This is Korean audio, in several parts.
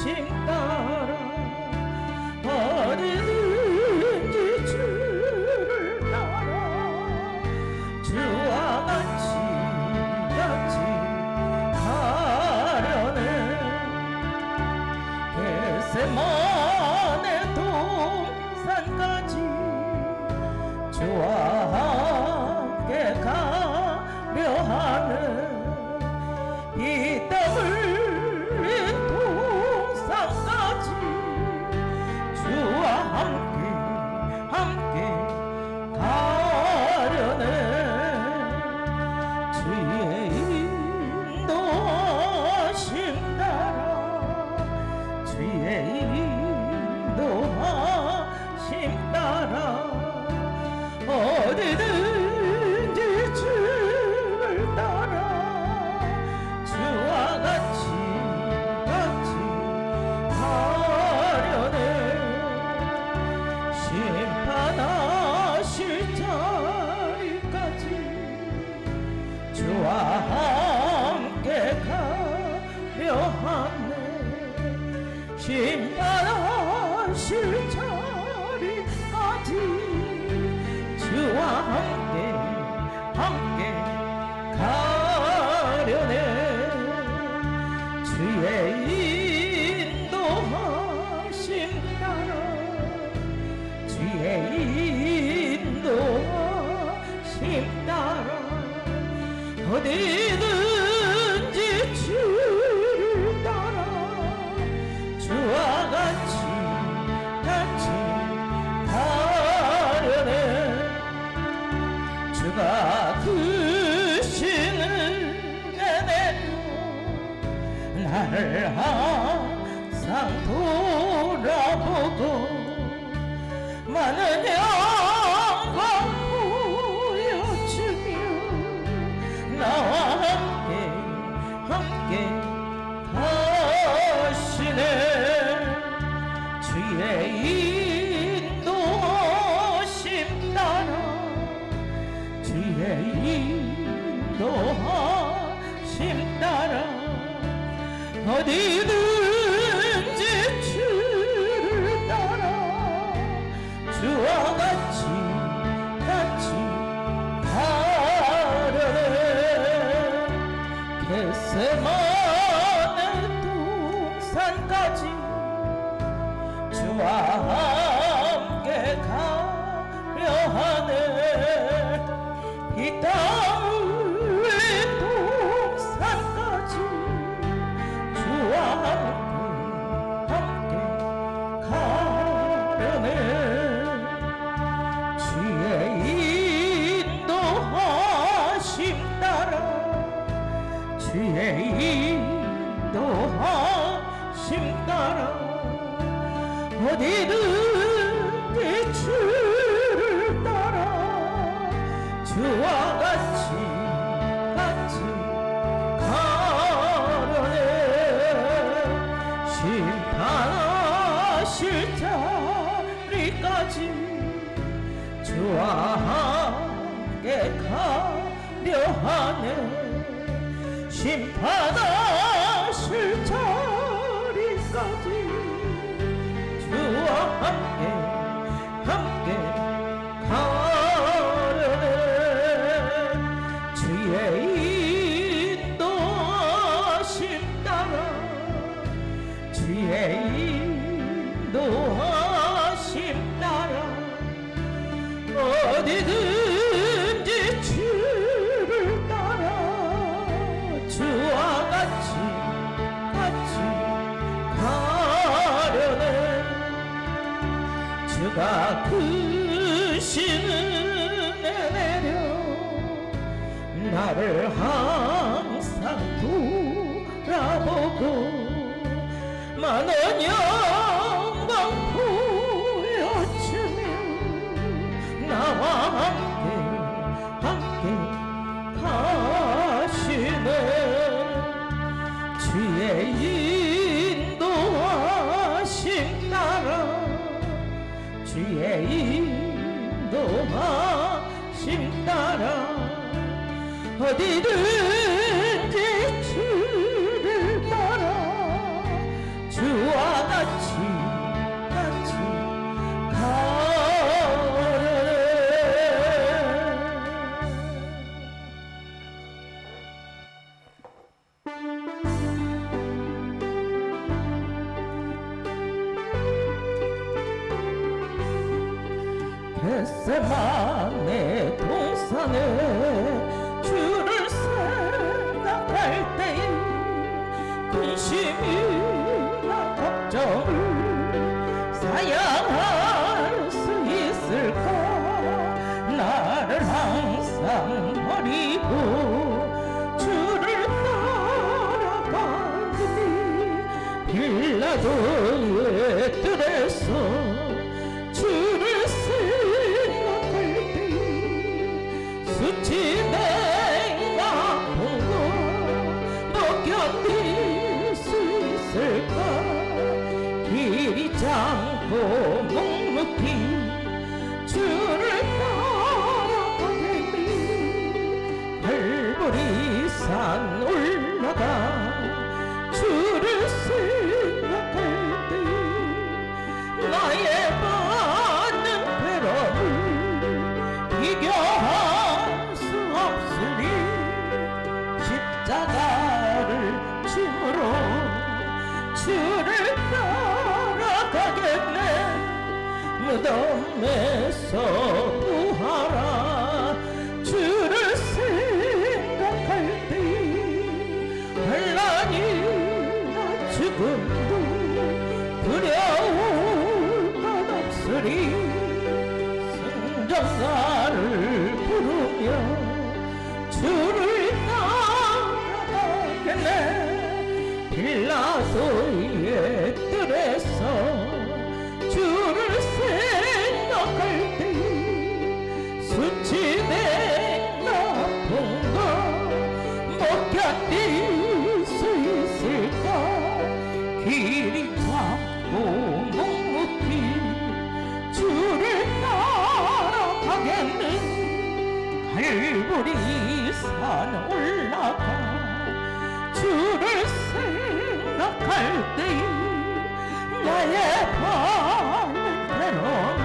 따라 어디든지 주를 따라 주와 같이 가려네. 겟세마네 동산까지 주와 함께 가려 하는 이 땀을 동산까지 주와 함께 가려네. 주의 인도하심 따라 주의 인도하심 따라 어디든지 주를 따라 주와 같이 가려네. 심판하실 자리까지 주와 함께 가려 하네. 심판하실 자리까지 주와 함께 가려네. 주의 인도하심 따라 주의 인도하심 따라 어디든지 주를 따라 주와 같이 가려네. 주가 그 신을 내내려 나를 항상 돌아보고 많은 영광 보여주며 나와 함께 가시네. 주의 인도하심 따라 주의 인도하심 따라 어디든지 주를 따라 주와 같이 가려네. 겟세마네 동산까지 주와 함께 가려 하네. 이 땅의 동산까지 주와 함께 가려네. 주의 인도하심 따라 주의 인도하심 따라 어디든지 주를 따라 주와 같이 가려네. 심판하실 자리까지 주와 함께 가려 하네. 심판하실 자리까지 주와 함께 가려네. 주의 인도하심 따라 주의 인도하심 따라 어디든지 주를 따라 주와 같이 가려네. 주가 그 신을 내려 나를 항상 돌아보고 많은 영광 보여주며 나와 함께 가시네. 주의 인도하심 따라 주의 인도하심 따라 어디든지 주를 따라 주와 뱃새만의 동산에 주를 생각할 때에 근심이나 걱정을 사양할 수 있을까. 나를 항상 버리고 주를 따라가니 빌라도의 뜰에서 주를 생각할 때 수치된 나쁜 거못 견딜 수 있을까. 길이 짧고 묵묵히 주를 따라가겠니. 갈보리 산 올라가 주를 생각할 때 나의 받는 괴로움을 비교할 수 없으니 십자가를 짐으로 주를 따라가겠네. 무덤에서 부활한 주를 생각할 때 환란이 죽음도 두려울 것 없으리. 승전가를 부르며 주를 따라가겠네. 빌라도의 뜰에서 주를 생각할 때 수치된 나쁜 거못 견딜 수 있을까. 길이 짧고 묵묵히 주를 따라가겠는. 갈보리 산 올라가 주를 생각할 때 나의 바른 괴로움을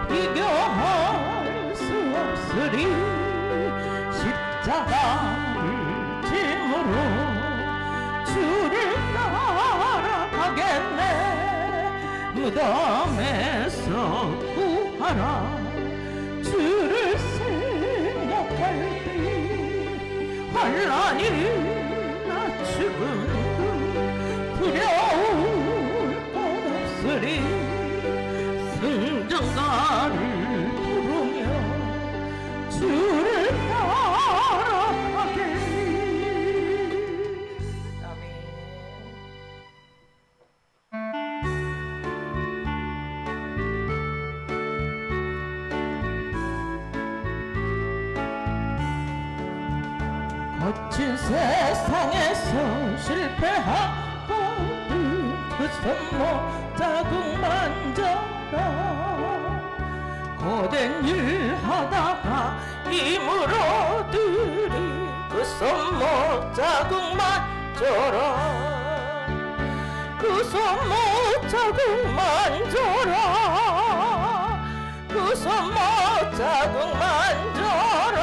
비교할 수 없으리. 십자가를 짐으로 주를 따라가겠네. 무덤에서 구하라 주를 생각할 때 환란이나 죽음도 두려울 것 없으리. 승전가를 부르며 주를 따라가겠니. 아멘. 거친 세상에서 실패하거든 그 손목 자국 만져라. 고된 일 하다가 이물어들이 그 손목 자국 만져라. 그 손목 자국 만져라. 그 손목 자국 만져라.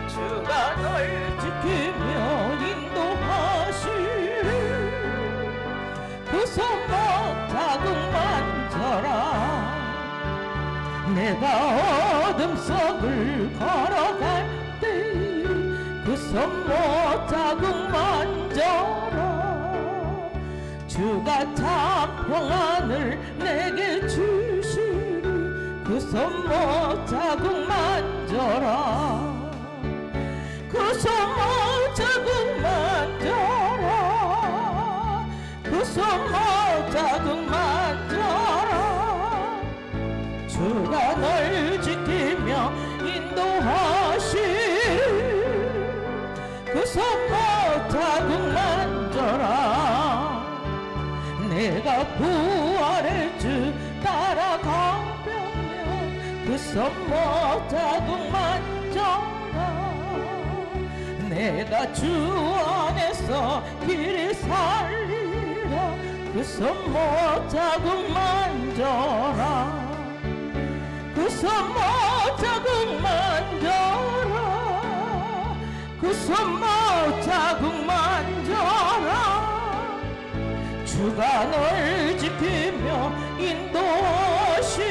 주가 널 지키며 인도하시리. 그 손목 자국 만져라. 내가 어둠 속을 걸어갈 때 그 손목 자국 만져라. 주가 참 평안을 내게 주시리. 그 손목 자국 만져라. 그 손목 자국 만져라. 그 손목 자국 만져라. 주가 널 지키며 인도하시리. 그 손목 자국 만져라. 내가 부활의 주 따라가려면 그 손목 자국 만져라. 내가 주 안에서 길이 살리라. 그 손목 자국 만져라. 그 손목 자국 만져라. 그 손목 자국 만져라. 주가 널 지키며 인도하시리.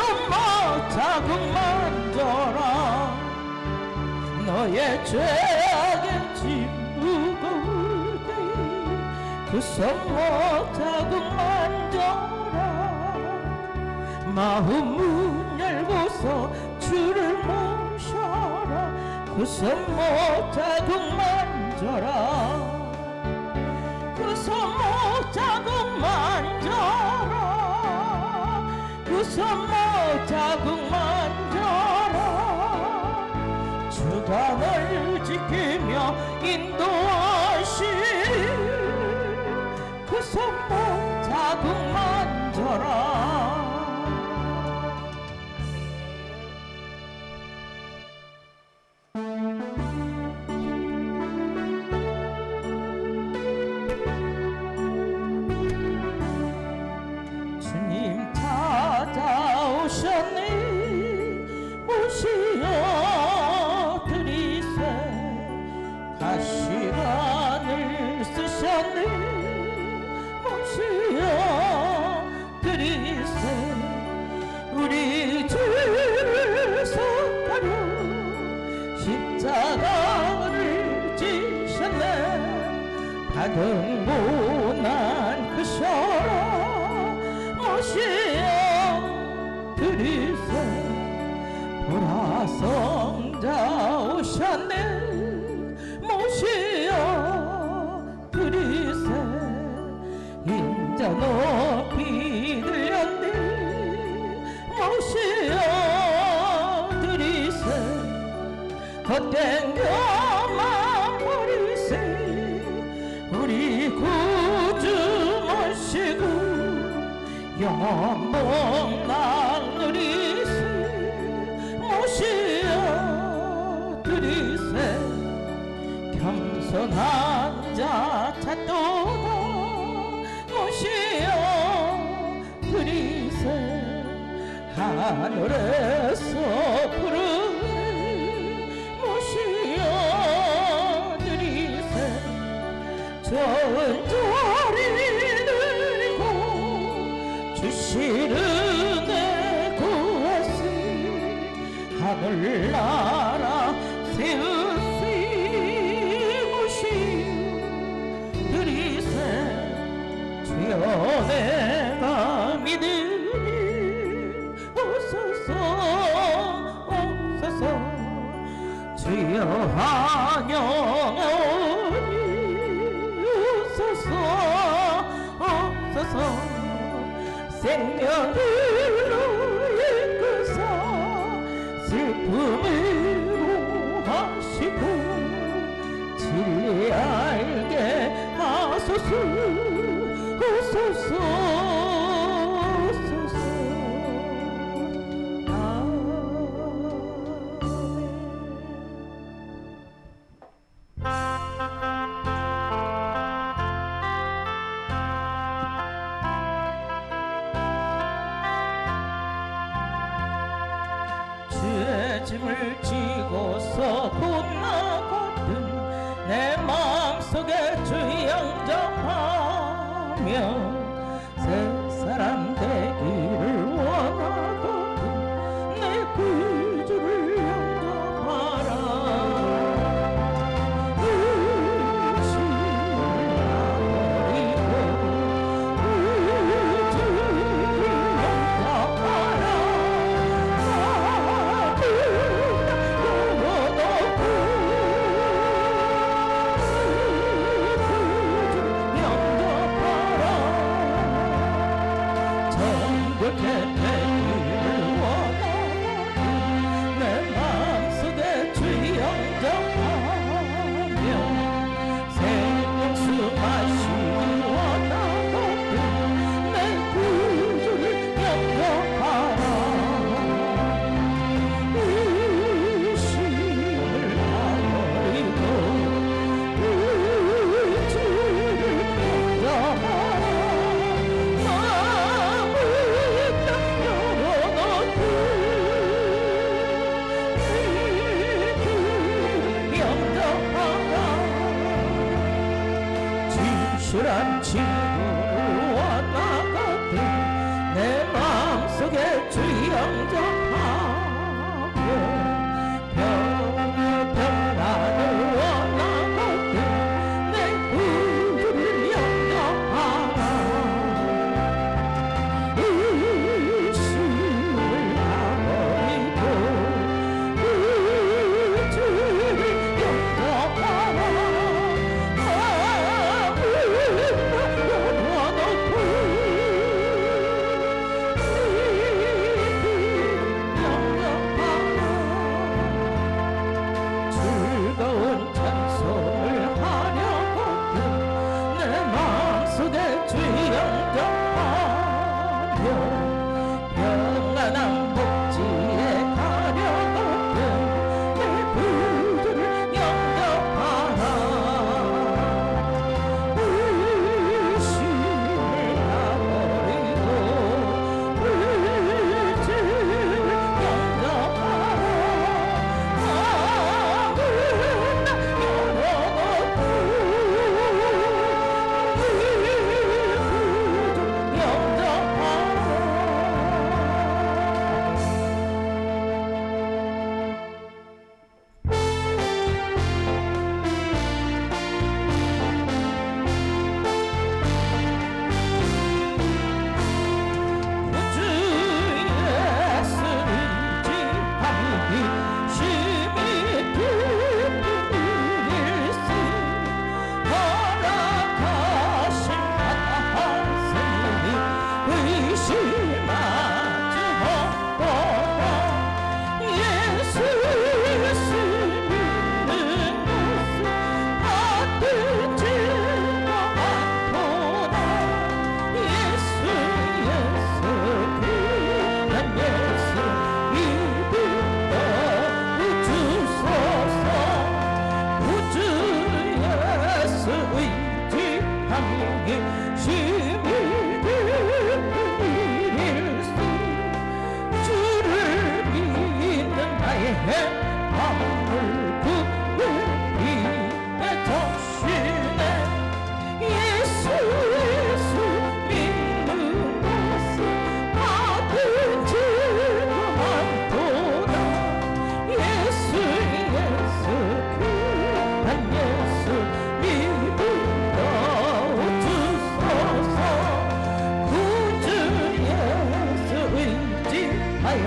손목 자국 만져라 너의 죄악에 지우고 그 손목 자국 만져라 마음 문 열고서 주를 모셔라 그 손목 자국 만져라 그 손목 자국 만져라 그 손목 자국 만져라 주가 널 지키며 인도하시 그 손목 자국 만져라 주님 찾아오셨네 오시어 드리세 가시관을 쓰셨네 오시어 드리세 우리 주를 속하려 십자가를 지셨네 받은 고난 크셔라 모시어 드리세 보라성자 오셨네 모시어 드리세 인자 높이 들렸네 모시어 드리세 헛된 교만 버리세 우리 구주 모시고 영원 복락 누리세 모시어 드리세 겸손한 자 찾도다 모시어 드리세 하늘에서 부르네 모시어 드리세 좋은 자리 들고 주시르네 구하시 하늘나라 세우시 모시어 드리세 주여 내가 믿으니 오소서 오소서 주여 환영하오니 오소서 오소서 생명으로 이끄사 슬픔으로 하시고 진리 알게 하소서 오소서 오소서 주의 짐을 지고서 곧나거든 내 마음속에 주 영접하며 새 사람 되기를 원하거든 내 구주를 영접하라 의심을 버리고 구주를 영접하라 진실한 친구를 왔다 갔다 내 마음속에 주여 하니 심히 기쁜 일일세 주를 믿는 나의 마음을 구별이에 적시네 예수 믿는 것은 받은 죄가 많도다 예수 귀한 예수 믿음으로 주소서 구주 예수 의지하여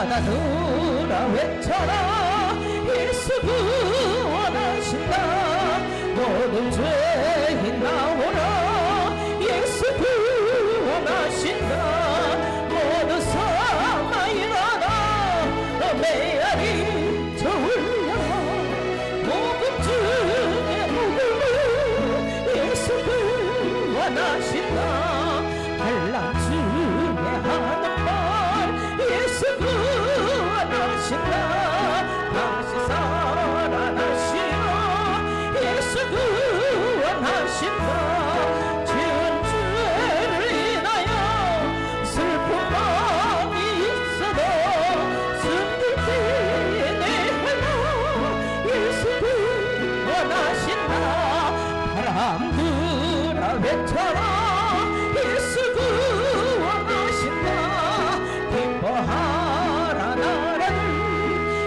받아들라 외쳐라. 예수 구원하신다. 모든 죄인 나오라. 예수 구원하신다. 모든 사망 일어나. 너 메아리 저 올려라 모든 중에 무릎을 예수 구원하신다 환난 중에 하는 말 예수 구원하신다 다시 살아나시어 예수 구원하신다 지은 죄를 인하여 슬픈 마음이 있어도 숨길 때에 내 하나 예수 구원하신다 바람들아 외쳐라 예수 구원하신다 기뻐하라 나라를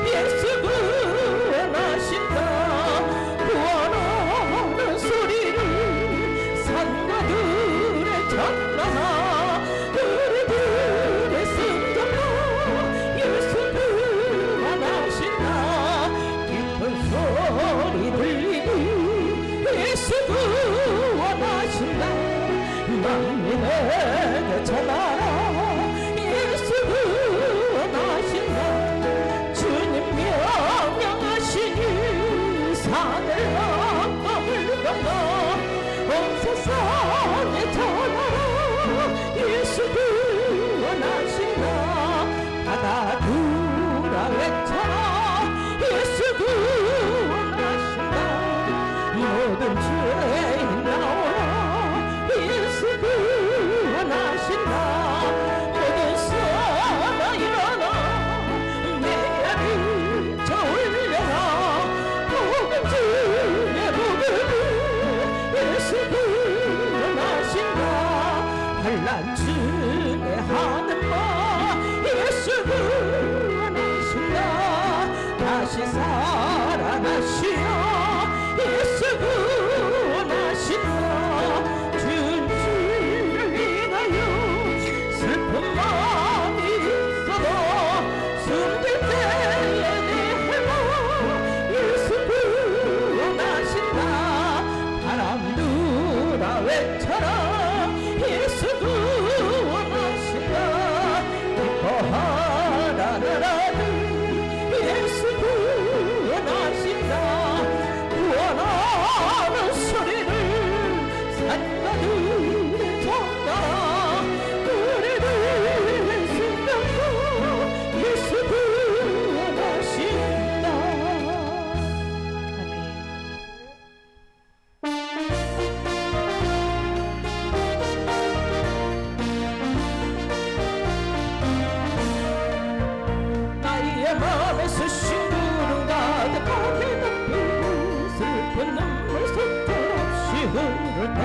예수 구원하신다 구원하는 소리를 산가들에 전하나 우리들의 승전나 예수 구원하신다 깊은 소리 들리니 예수 구원하신다 만민에게 전하라 예수 구원하신다 주님 명령하시니 산을 넘을 건너 온 세상에 전하라 예수 구원하신다 바다들아 외쳐라 예수 구원하신다 모든 죄인 나오라 예수 구원하신다 모든 사나 일어나 메아리 저 올려라 복음 중에 복음을 예수 구원하신다 환난 중에 하는 말 예수 구원하신다 다시 살아나시어 예수 구원하신다 주를 인하여 슬픈 마음이 있어도 숨길 때에 내 해와 예수 구원하신다 바람들아 외쳐라 예수 구원하신다 기뻐하라 나라들 예수 구원하신다 구원하는 소리를 산가들에 전하라 우리들의 생명도 예수 구원하신다 나의 맘에서 싱그러운 가득하게 담기고 슬픈 눈물 속절없이 흐를 때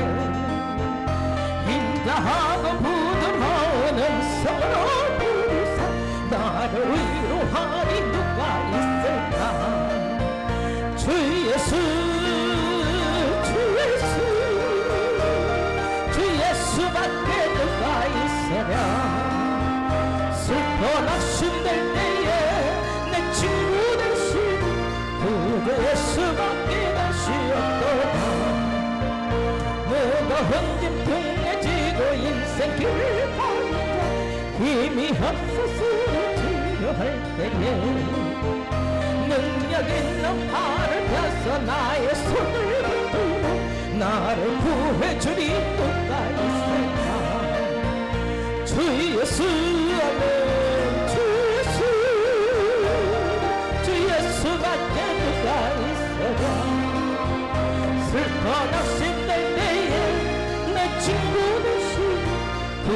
인자하고 부드러운 음성으로 부르사 나를 위로하니 누가 있을까 주 예수 주 예수 주 예수밖에 누가 있으랴 슬퍼 낙심될 때에 내 친구 되신 그 예수밖에 다시 없도다 내가 흔든 등해지고 인생길을 걸다 힘이 없어 쓰러지려 할 때에 능력 있는 팔을 펴서 나의 손을 붙들어 나를 구해주리 누가 있을까 주 예수 아멘 주 예수 주 예수밖에 누가 있어라 슬퍼 낙심될 때에 내 친구 되신 그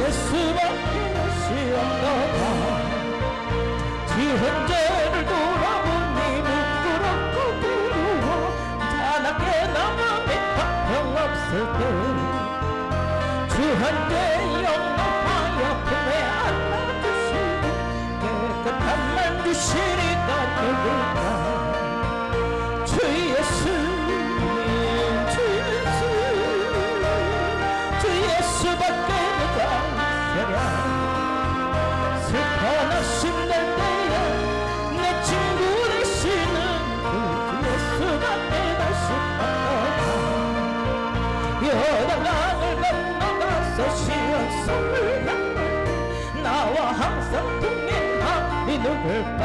예수밖에 다시 없도다 지은 죄를 돌아보니 부끄럽고 두려워 자나게 남아내 걱정 없을 때 주한테 영광하여 품에 안아주시고 깨끗한 말 주시니까 누굴까 주 예수 주 예수 주 예수밖에 누가 있으랴 슬퍼 낙심될 때에 내 친구 되시는 그 예수밖에 다시 없도다 여당강을 건너가서 시온성을 향해 나와 항상 동행하니 누굴까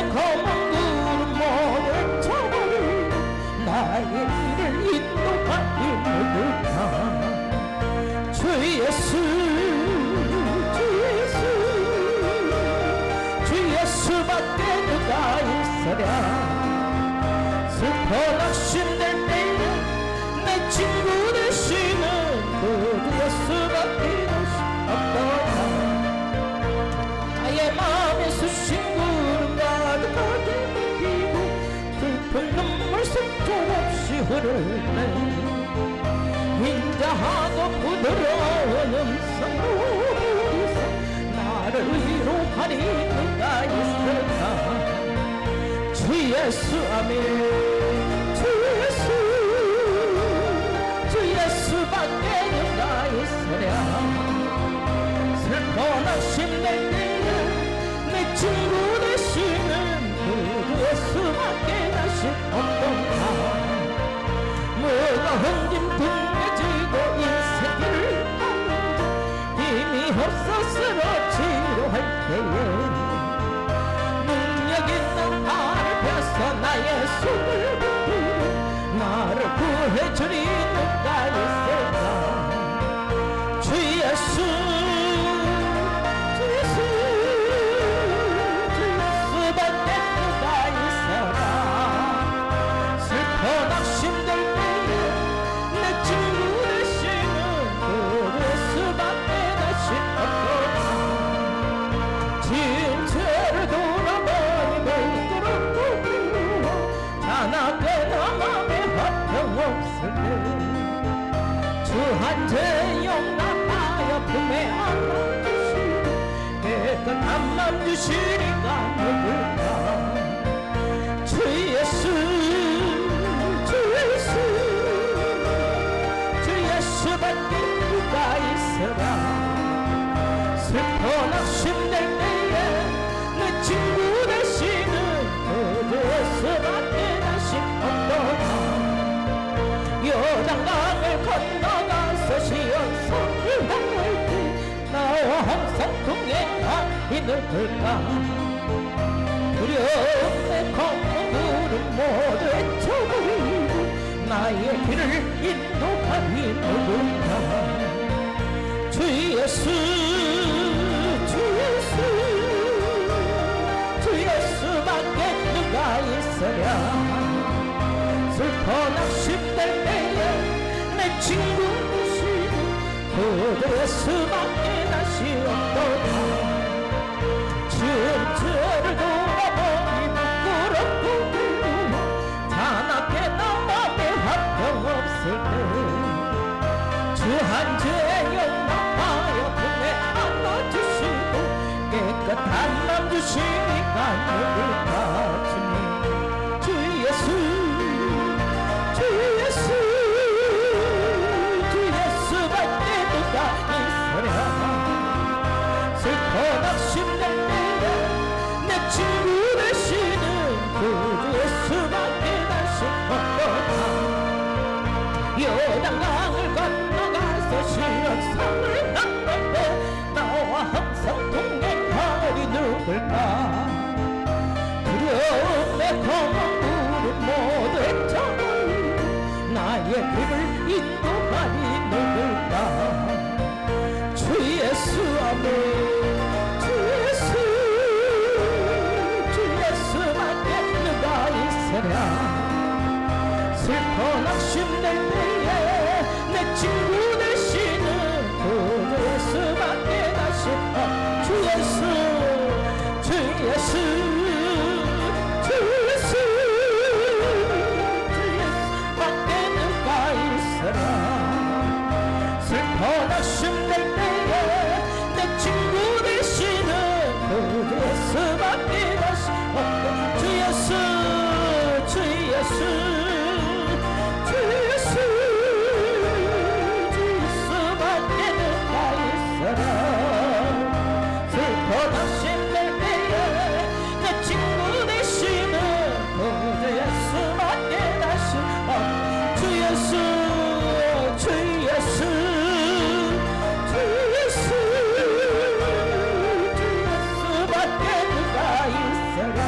검은 구름 모래 저버리 나의 길을 인도하니 누구나 주 예수 주 예수 주 예수밖에 누가 있으랴 슬퍼 낙심될 때에 내 친구 되시는 그 예수밖에 없도다 나의 마음에 쑤신 구름 가득하게 먹이고 슬픈 눈물 속절없이 흐르네 인자하고 부드러운 음성으로서 나를 위로하니 누가 있을까 주 예수 아멘 주 예수 주 예수밖에 누가 있으랴 슬퍼 낙심될 때에 내 친구 되시는 그 예수밖에 다시 없던가 뭐가 흔든 둥해지고 인생길을 가는 힘이 없어 쓰러지려 할 때에 능력 있는 나를 펴서 나의 손을 붙들어 나를 구해주리 누가 있을까 주 예수 주 예수 주 예수밖에 누가 있어라 슬퍼 낙심될 때에 내 친구 되시는 그 예수밖에 다시 없도다 진짜를 돌아버리고 뚫었고 자나게 나 맘에 화평 없을 때주 한제 용납하여 품에 안아주시고 깨끗한 맘 주시니까 누굴까 주 예수 주 예수 주 예수밖에 누가 있으랴 슬퍼 낙심될 때에 내 친구 되시는 그 예수밖에 다시 없도다 요단강을 건너가서 시온성을 향할 때 나와 항상 동행하니 누굴까 두려움에 검은 구름 모두 헤쳐버리고 나의 길을 인도하니 누굴까 주 예수 주 예수 주 예수밖에 누가 있으랴 슬퍼 낙심될 때에 내 친구 되시는 그 예수밖에 다시 없도다 진짜를 돌아보니 부끄럽고 괴로워 자나게 나 맘에 화평 없을 때주 한죄 용납하여 품에 안아주시고 깨끗한 맘 주시니까 누굴까 주님 주 예수 주 예수 주 예수밖에 누가 있으랴 슬퍼 낙심될 때에 내 친구 되시는 그 예수밖에 다시 없도다 요단강을 건너가서 시온성을 향할 때 나와 항상 동행하리 누굴까 두려움에 검은 구름 모두 헤쳐버리고 나의 길을 인도하니 누굴까 주 예수 아멘 주 예수 주 예수밖에 누가 있으랴 슬퍼 낙심될 때에 내 친구 되시는 그 예수밖에 다시 주 예수 주 예수 주 예수 주 예수밖에 누가 있으랴 슬퍼 낙심될 때에 내 친구 되시는 그 예수밖에 다시 주 예수 주 예수 주 예수 주 예수밖에 누가 있어라 슬퍼 낙심될 때에 내 친구 되시는 그 예수밖에 다시 주 예수 주 예수 주 예수 주 예수밖에 누가 있어라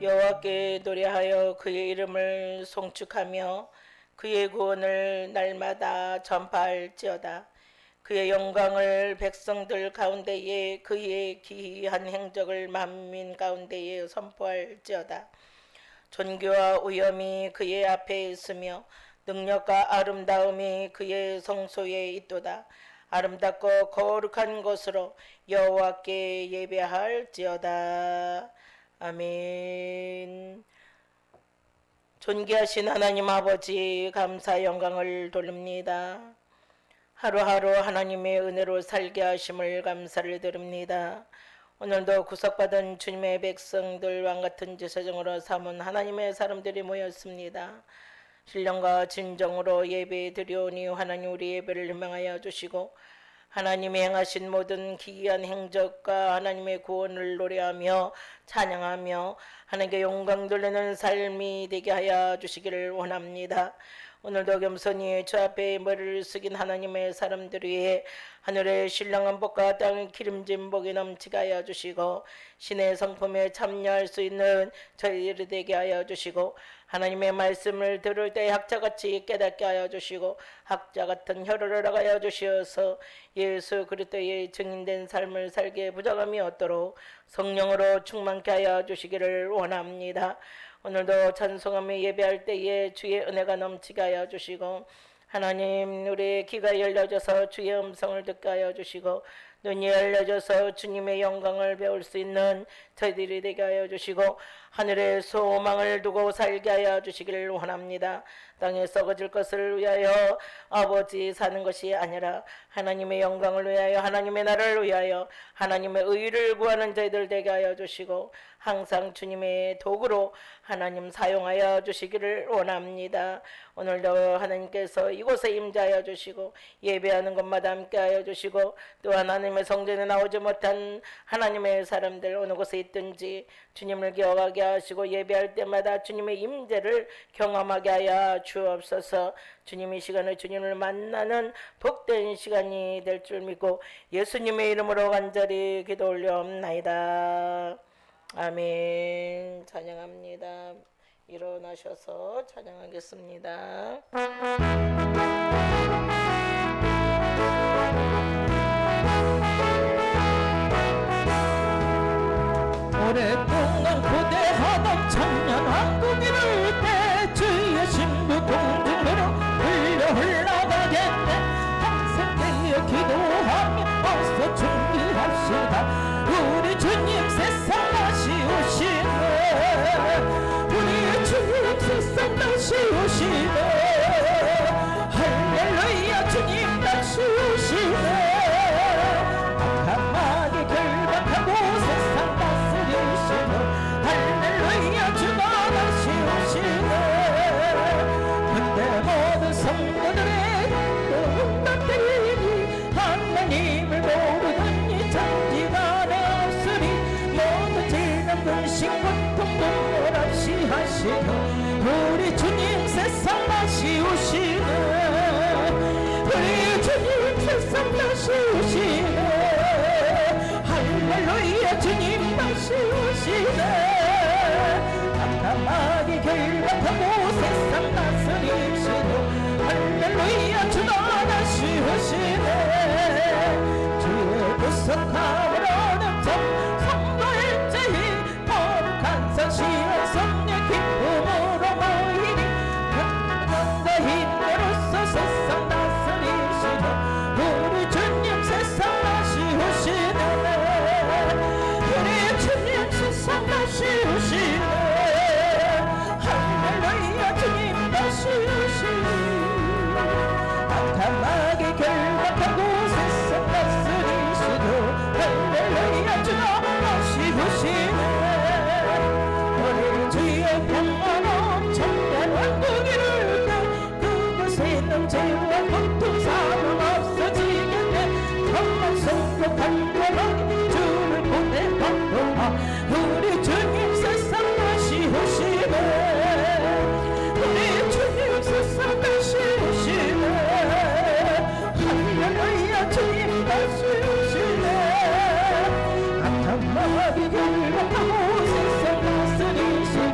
여호와께 노래하여 그의 이름을 송축하며 그의 구원을 날마다 전파할지어다. 그의 영광을 백성들 가운데에 그의 기이한 행적을 만민 가운데에 선포할지어다. 존귀와 위엄이 그의 앞에 있으며 능력과 아름다움이 그의 성소에 있도다. 아름답고 거룩한 곳으로 여호와께 예배할지어다. 아멘. 존귀하신 하나님 아버지, 감사 영광을 돌립니다. 하루하루 하나님의 은혜로 살게 하심을 감사를 드립니다. 오늘도 구속받은 주님의 백성들 왕같은 제사장으로 삼은 하나님의 사람들이 모였습니다. 신령과 진정으로 예배 드려오니 하나님 우리 예배를 희망하여 주시고 하나님이 행하신 모든 기이한 행적과 하나님의 구원을 노래하며 찬양하며 하나님께 영광 돌리는 삶이 되게 하여 주시기를 원합니다. 오늘도 겸손히 주 앞에 머리를 숙인 하나님의 사람들 위해 하늘의 신령한 복과 땅의 기름진 복이 넘치게 하여 주시고 신의 성품에 참여할 수 있는 저희들이 되게 하여 주시고 하나님의 말씀을 들을 때 학자같이 깨닫게 하여 주시고 학자같은 혀를 하여 주시어서 예수 그리스도의 증인된 삶을 살게 부족함이 없도록 성령으로 충만케 하여 주시기를 원합니다. 오늘도 찬송하며 예배할 때에 주의 은혜가 넘치게 하여 주시고 하나님 우리의 귀가 열려져서 주의 음성을 듣게 하여 주시고 눈이 열려져서 주님의 영광을 배울 수 있는 저희들이 되게 하여 주시고 하늘의 소망을 두고 살게 하여 주시기를 원합니다. 땅에 썩어질 것을 위하여 아버지 사는 것이 아니라 하나님의 영광을 위하여 하나님의 나라를 위하여 하나님의 의를 구하는 저희들 되게 하여 주시고 항상 주님의 도구로 하나님 사용하여 주시기를 원합니다. 오늘도 하나님께서 이곳에 임재하여 주시고 예배하는 것마다 함께 하여 주시고 또 하나님의 성전에 나오지 못한 하나님의 사람들 어느 곳에 있든지 주님을 기억하게 하시고 예배할 때마다 주님의 임재를 경험하게 하여 주옵소서. 주님이 시간에 주님을 만나는 복된 시간이 될 줄 믿고 예수님의 이름으로 간절히 기도 올려옵나이다. 아멘. 찬양합니다. 일어나셔서 찬양하겠습니다. 오랫동안 고대하던 청년 왕국이를 때 주의 신부 공중으로 흘러가겠네. 평생 깨어 기도하며 어서 준비합시다. 우리 주님 세상 다시 오시네. 우리 주님 세상 다시 오시네. 할렐루야 주님 다시 오시네. 악함하게 결박하고 세상 다스리시네. 할렐루야 주가 다시 오시네. 그때 모든 성도들의 응답되니 하나님을 모르는 이 천지간에 없으니 모든 질병 근심 고통 눈물 없이 하시는 우리 주님 세상 다시 오시네. 우리 주님 세상 다시 오시네. 할렐루야 주님 다시 오시네. 깜깜하게 결박하고 세상 다스리시네. 할렐루야 주가 다시 오시네. 주의 구속함으로는 참 성도의 죄인 거룩한 성신의 성령 기쁨으로 모이니 평강과 힘으로써 세상 다스리시네. 우리 주님 세상 다시 오시네. 우리 주님 세상 다시 오시네. 할렐루야 주님 다시 오시네. 악함하게 결박하고 세상 다스리시도 할렐루야 주가 다시 오시네. 우리 주의 평화로운 참된 왕국이를 때 그곳에 있는 죄와 고통 사망 없어지겠네. 정말 성복한 거로 주를 보내 받도록 우리 주님 세상 다시 오시네. 우리 주님 세상 다시 오시네. 할렐루야 주님 다시 오시네. 악함하게 결박하고 세상 다스리시네.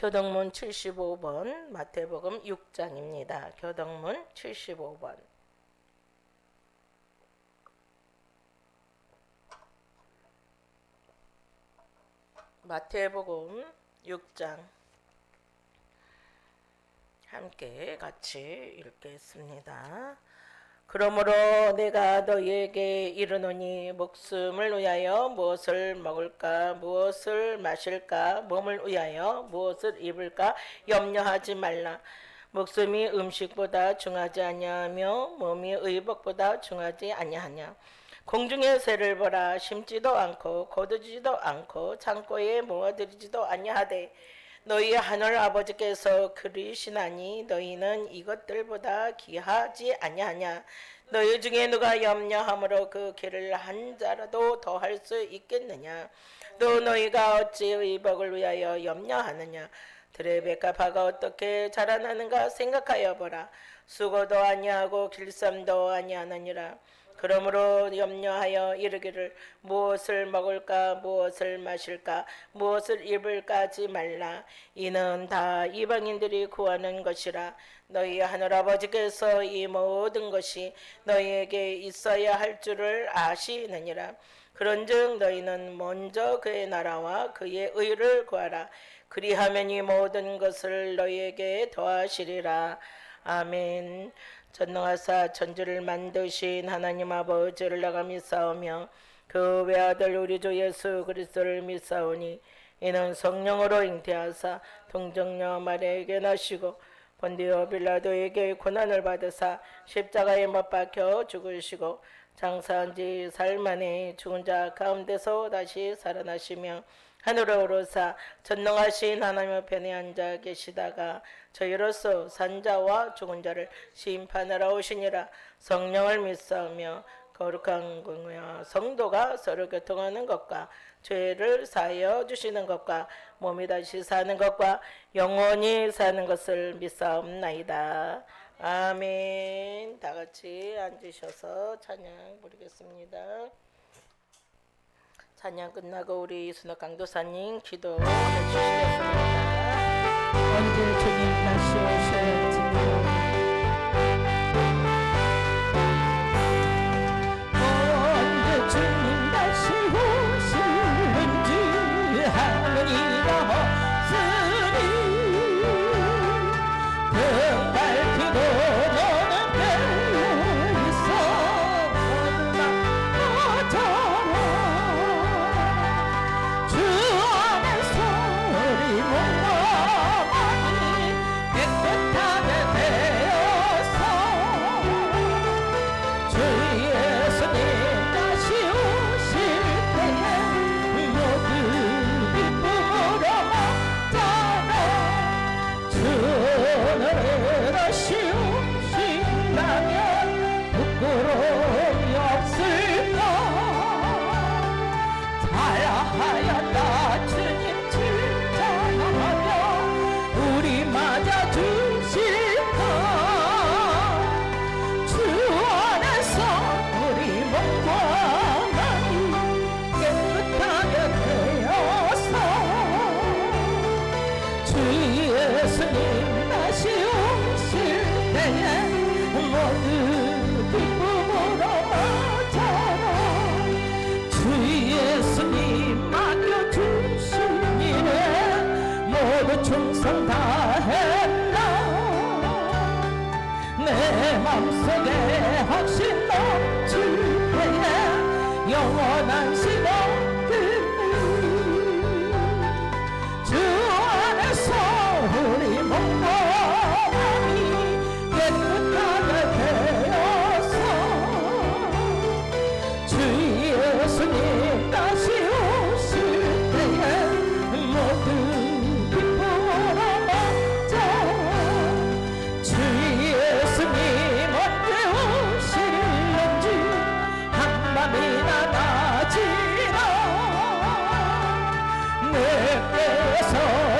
교동문 75번 마태복음 6장입니다. 교동문 75번. 마태복음 6장 함께 같이 읽겠습니다. 그러므로 내가 너희에게 이르노니 목숨을 위하여 무엇을 먹을까 무엇을 마실까 몸을 위하여 무엇을 입을까 염려하지 말라. 목숨이 음식보다 중하지 아니하며 몸이 의복보다 중하지 아니하냐. 공중의 새를 보라. 심지도 않고 거두지도 않고 창고에 모아들이지도 아니하되 너희 하늘 아버지께서 그리시나니 너희는 이것들보다 귀하지 아니하냐. 너희 중에 누가 염려함으로 그 길을 한 자라도 더할 수 있겠느냐. 또 너희가 어찌 의복을 위하여 염려하느냐. 들의 백합화가 어떻게 자라나는가 생각하여 보라. 수고도 아니하고 길쌈도 아니하느니라. 그러므로 염려하여 이르기를 무엇을 먹을까 무엇을 마실까 무엇을 입을까 하지 말라. 이는 다 이방인들이 구하는 것이라. 너희 하늘아버지께서 이 모든 것이 너희에게 있어야 할 줄을 아시느니라. 그런즉 너희는 먼저 그의 나라와 그의 의를 구하라. 그리하면 이 모든 것을 너희에게 더하시리라. 아멘. 전능하사 천지를 만드신 하나님 아버지를 내가 믿사오며 그 외아들 우리 주 예수 그리스도를 믿사오니 이는 성령으로 잉태하사 동정녀 마리아에게 나시고 본디오 빌라도에게 고난을 받으사 십자가에 못 박혀 죽으시고 장사한 지 사흘 만에 죽은 자 가운데서 다시 살아나시며 하늘에 오르사 전능하신 하나님의 편에 앉아 계시다가 저희로서 산자와 죽은 자를 심판하러 오시니라. 성령을 믿사오며 거룩한 공회와 성도가 서로 교통하는 것과 죄를 사하여 주시는 것과 몸이 다시 사는 것과 영원히 사는 것을 믿사옵나이다. 아멘. 다 같이 앉으셔서 찬양 부르겠습니다. 찬양 끝나고 우리 순학 강도사님 기도해 주시겠습니다. 언제 주님 다시 오실지 언제 주님 다시 오실는지 할머니가 없으니 등발 기도로는 되어 있어 너처럼 주 안에서 우리 몸과 깨끗하게 되어서 주 예수님 다시 오실 때에 모두 기쁨으로 맞잖아. 주는 다시 오신다면 부끄러움이 없을까. 잘하였다 주님 칭찬하며 우리 맞아 주실까. 주 안에서 우리 몸과 마음이 깨끗하게 되어서 주 예수님 다시 오실 때에 모두 기쁨으로 맞아라. 주 예수님 맡겨주신 일에 모두 충성 다했나. 내 맘속에 확신 넘칠 때에 영원한 신앙들이 주 안에서 우리 몸과 마음이 깨끗하게 되어서 주 예수님 다시 오실 때에 모두 기쁨으로 맞아. 주 예수님 언제 오실는지 한밤이나 낮이나 내게서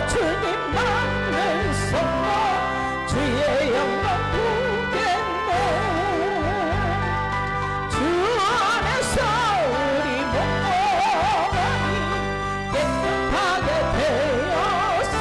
주님 만을 쏟아 주의 영광 보겠네. 주 안에서 우리 몸과 마음이 깨끗하게 되어서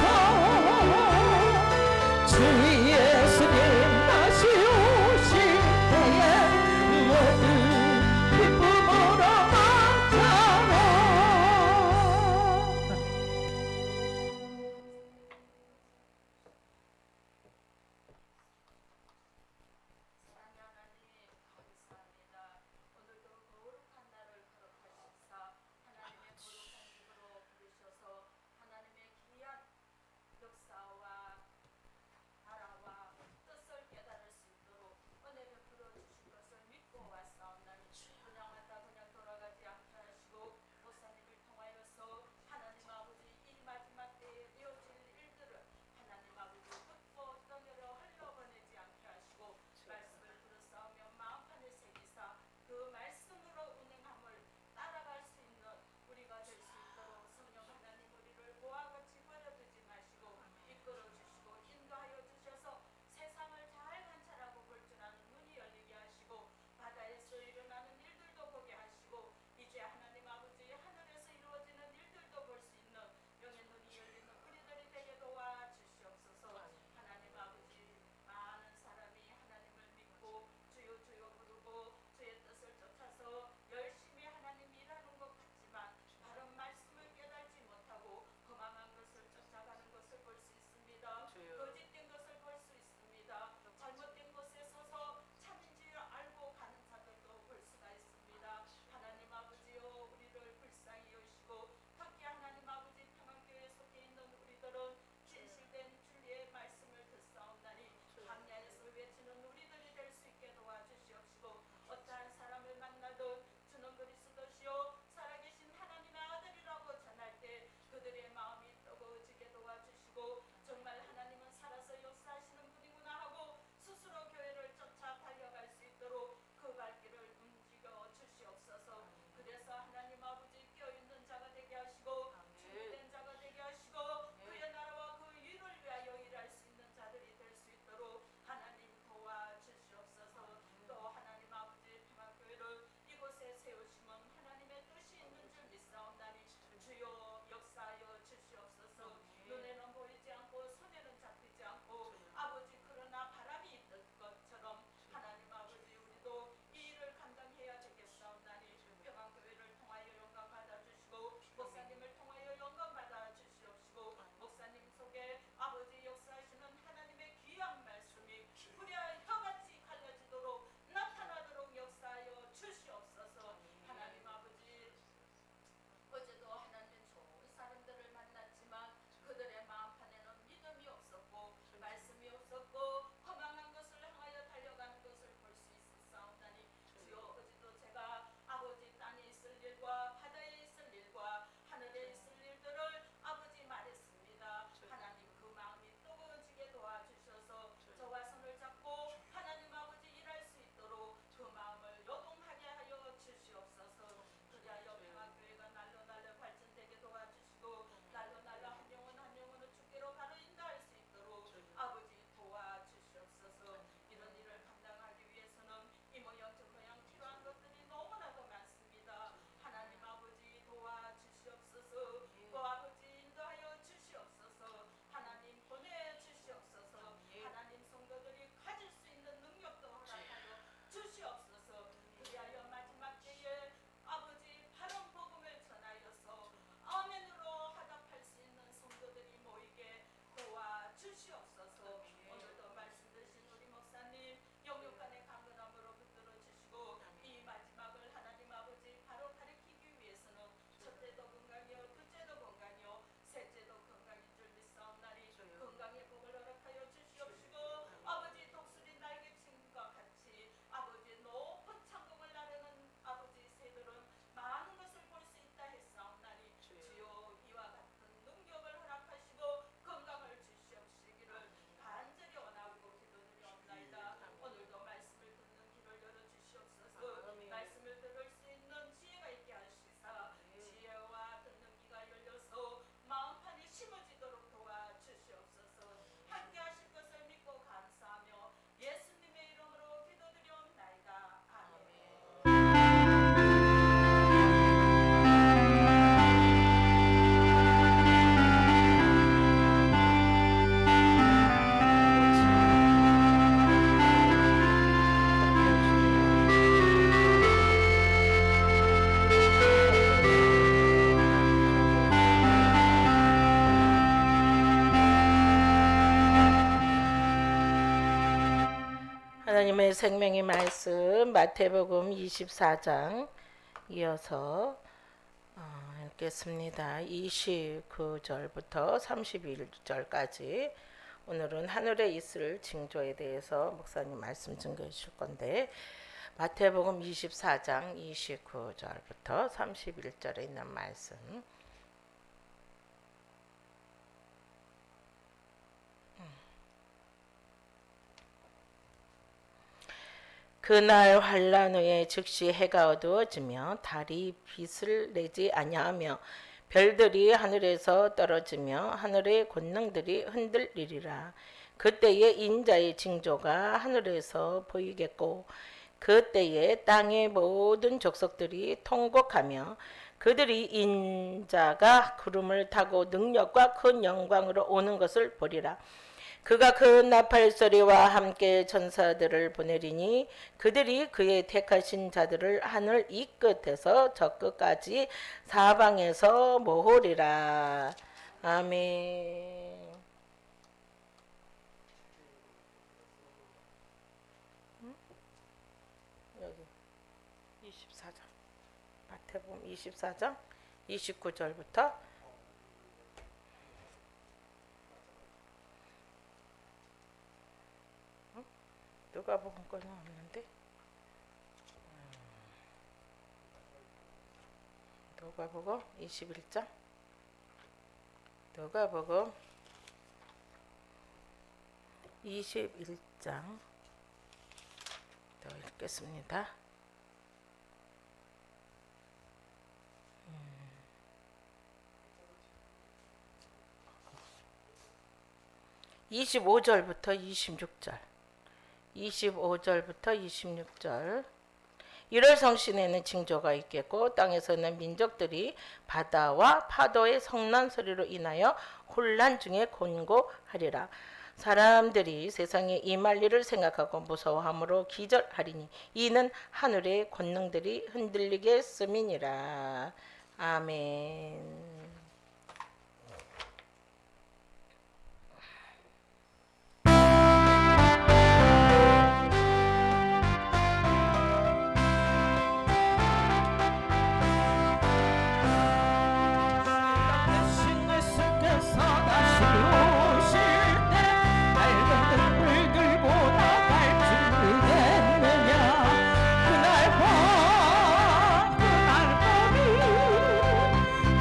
하나님의 생명의 말씀 마태복음 24장 이어서 읽겠습니다. 29절부터 31절까지 오늘은 하늘에 있을 징조에 대해서 목사님 말씀 증거해 주실 건데 마태복음 24장 29절부터 31절에 있는 말씀 그날 환란 후에 즉시 해가 어두워지며 달이 빛을 내지 아니하며 별들이 하늘에서 떨어지며 하늘의 권능들이 흔들리리라. 그때에 인자의 징조가 하늘에서 보이겠고 그때에 땅의 모든 족속들이 통곡하며 그들이 인자가 구름을 타고 능력과 큰 영광으로 오는 것을 보리라. 그가 큰 나팔 소리와 함께 천사들을 보내리니 그들이 그의 택하신 자들을 하늘 이 끝에서 저 끝까지 사방에서 모으리라. 아멘. 여기 24장 마태복음 24장 29절부터 누가복음 거는 없는데 누가복음 21장 누가복음 21장 더 읽겠습니다. 25절부터 26절 25절부터 26절 1월 성신에는 징조가 있겠고 땅에서는 민족들이 바다와 파도의 성난 소리로 인하여 혼란 중에 곤고하리라. 사람들이 세상에 임할 일을 생각하고 무서워함으로 기절하리니 이는 하늘의 권능들이 흔들리겠음이니라. 아멘. 그날 밤 그날 밤이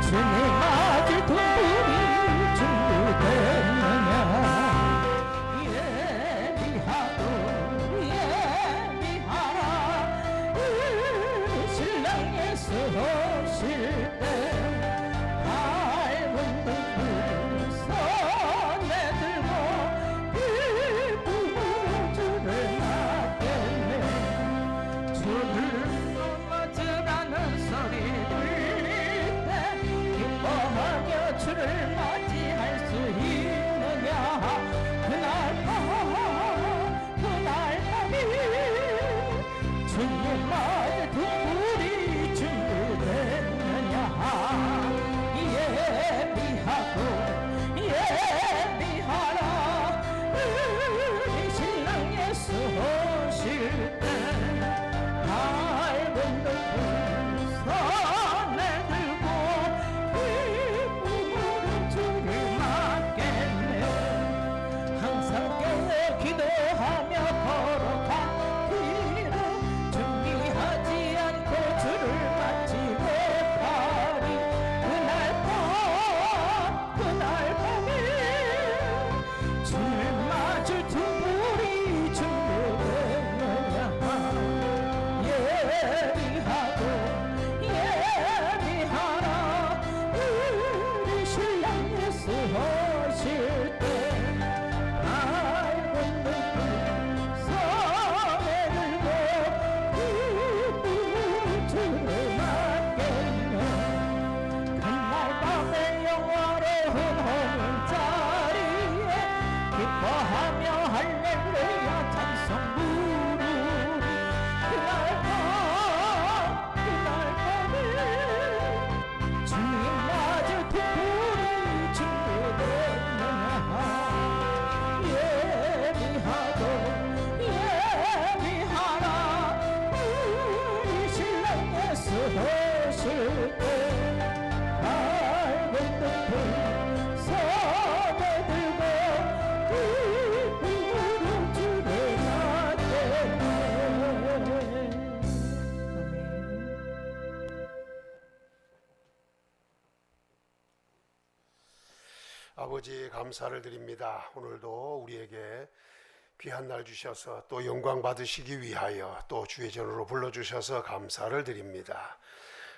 주님 아버지 감사를 드립니다. 오늘도 우리에게 귀한 날 주셔서 또 영광 받으시기 위하여 또 주의 전으로 불러주셔서 감사를 드립니다.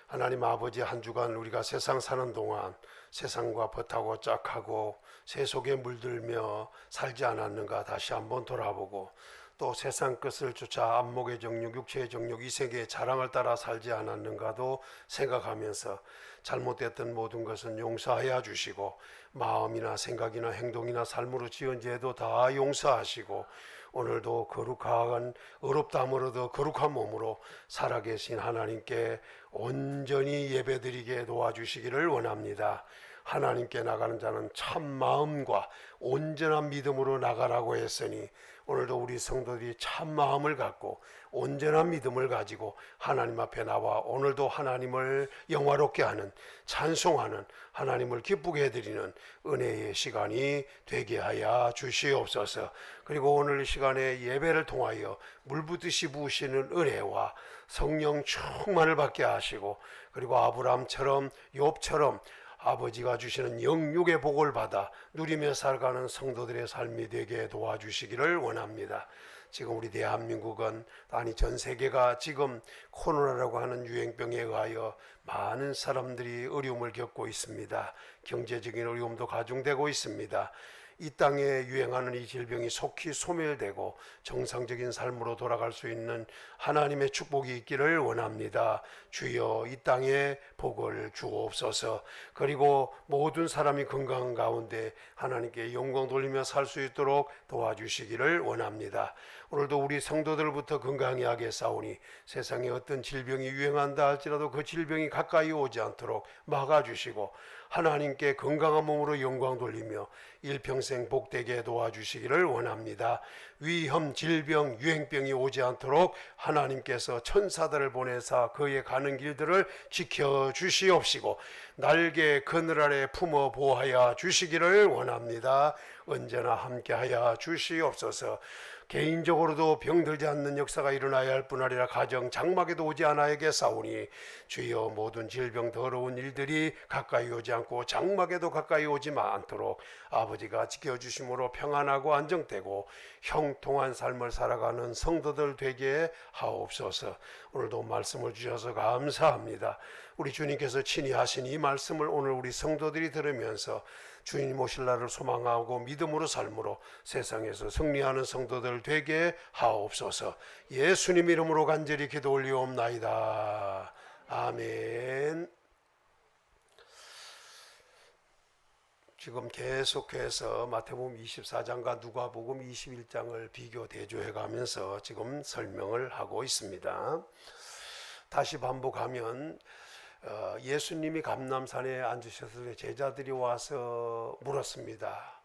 하나님 아버지, 한 주간 우리가 세상 사는 동안 세상과 벗하고 짝하고 새 속에 물들며 살지 않았는가 다시 한번 돌아보고, 또 세상 끝을 쫓아 안목의 정욕, 육체의 정욕, 이 세계의 자랑을 따라 살지 않았는가도 생각하면서 잘못됐던 모든 것은 용서하여 주시고, 마음이나 생각이나 행동이나 삶으로 지은 죄도 다 용서하시고, 오늘도 거룩한 의롭다함으로도 거룩한 몸으로 살아계신 하나님께 온전히 예배드리게 도와주시기를 원합니다. 하나님께 나가는 자는 참 마음과 온전한 믿음으로 나가라고 했으니, 오늘도 우리 성도들이 참 마음을 갖고 온전한 믿음을 가지고 하나님 앞에 나와 오늘도 하나님을 영화롭게 하는, 찬송하는, 하나님을 기쁘게 해드리는 은혜의 시간이 되게 하여 주시옵소서. 그리고 오늘 이 시간에 예배를 통하여 물붓듯이 부으시는 은혜와 성령 충만을 받게 하시고, 그리고 아브라함처럼 욥처럼 아버지가 주시는 영육의 복을 받아 누리며 살아가는 성도들의 삶이 되게 도와주시기를 원합니다. 지금 우리 대한민국은, 아니 전 세계가 지금 코로나라고 하는 유행병에 의하여 많은 사람들이 어려움을 겪고 있습니다. 경제적인 어려움도 가중되고 있습니다. 이 땅에 유행하는 이 질병이 속히 소멸되고 정상적인 삶으로 돌아갈 수 있는 하나님의 축복이 있기를 원합니다. 주여 이 땅에 복을 주옵소서. 그리고 모든 사람이 건강한 가운데 하나님께 영광 돌리며 살 수 있도록 도와주시기를 원합니다. 오늘도 우리 성도들부터 건강히 하게 싸우니 세상에 어떤 질병이 유행한다 할지라도 그 질병이 가까이 오지 않도록 막아주시고, 하나님께 건강한 몸으로 영광 돌리며 일평생 복되게 도와주시기를 원합니다. 위험, 질병, 유행병이 오지 않도록 하나님께서 천사들을 보내사 그의 가는 길들을 지켜주시옵시고 날개 그늘 아래 품어 보호하여 주시기를 원합니다. 언제나 함께하여 주시옵소서. 개인적으로도 병들지 않는 역사가 일어나야 할 뿐 아니라 가정 장막에도 오지 않아야겠사오니, 주여 모든 질병 더러운 일들이 가까이 오지 않고 장막에도 가까이 오지 않도록 아버지가 지켜주심으로 평안하고 안정되고 형통한 삶을 살아가는 성도들 되게 하옵소서. 오늘도 말씀을 주셔서 감사합니다. 우리 주님께서 친히 하신 이 말씀을 오늘 우리 성도들이 들으면서 주님 오실 날을 소망하고 믿음으로 삶으로 세상에서 승리하는 성도들 되게 하옵소서. 예수님 이름으로 간절히 기도 올리옵나이다. 아멘. 지금 계속해서 마태복음 24장과 누가복음 21장을 비교 대조해 가면서 지금 설명을 하고 있습니다. 다시 반복하면 예수님이 감람산에 앉으셨을 때 제자들이 와서 물었습니다.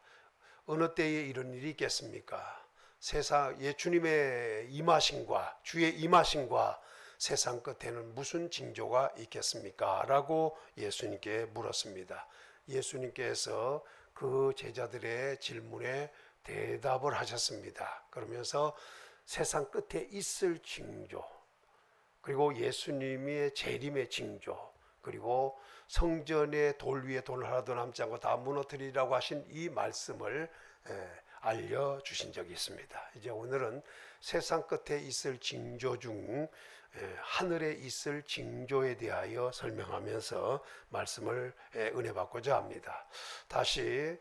어느 때에 이런 일이 있겠습니까? 주님의 임하심과 주의 임하심과 세상 끝에는 무슨 징조가 있겠습니까? 라고 예수님께 물었습니다. 예수님께서 그 제자들의 질문에 대답을 하셨습니다. 그러면서 세상 끝에 있을 징조, 그리고 예수님의 재림의 징조, 그리고 성전의 돌 위에 돌 하나도 남지 않고 다 무너뜨리라고 하신 이 말씀을 알려주신 적이 있습니다. 이제 오늘은 세상 끝에 있을 징조 중 하늘에 있을 징조에 대하여 설명하면서 말씀을 은혜 받고자 합니다. 다시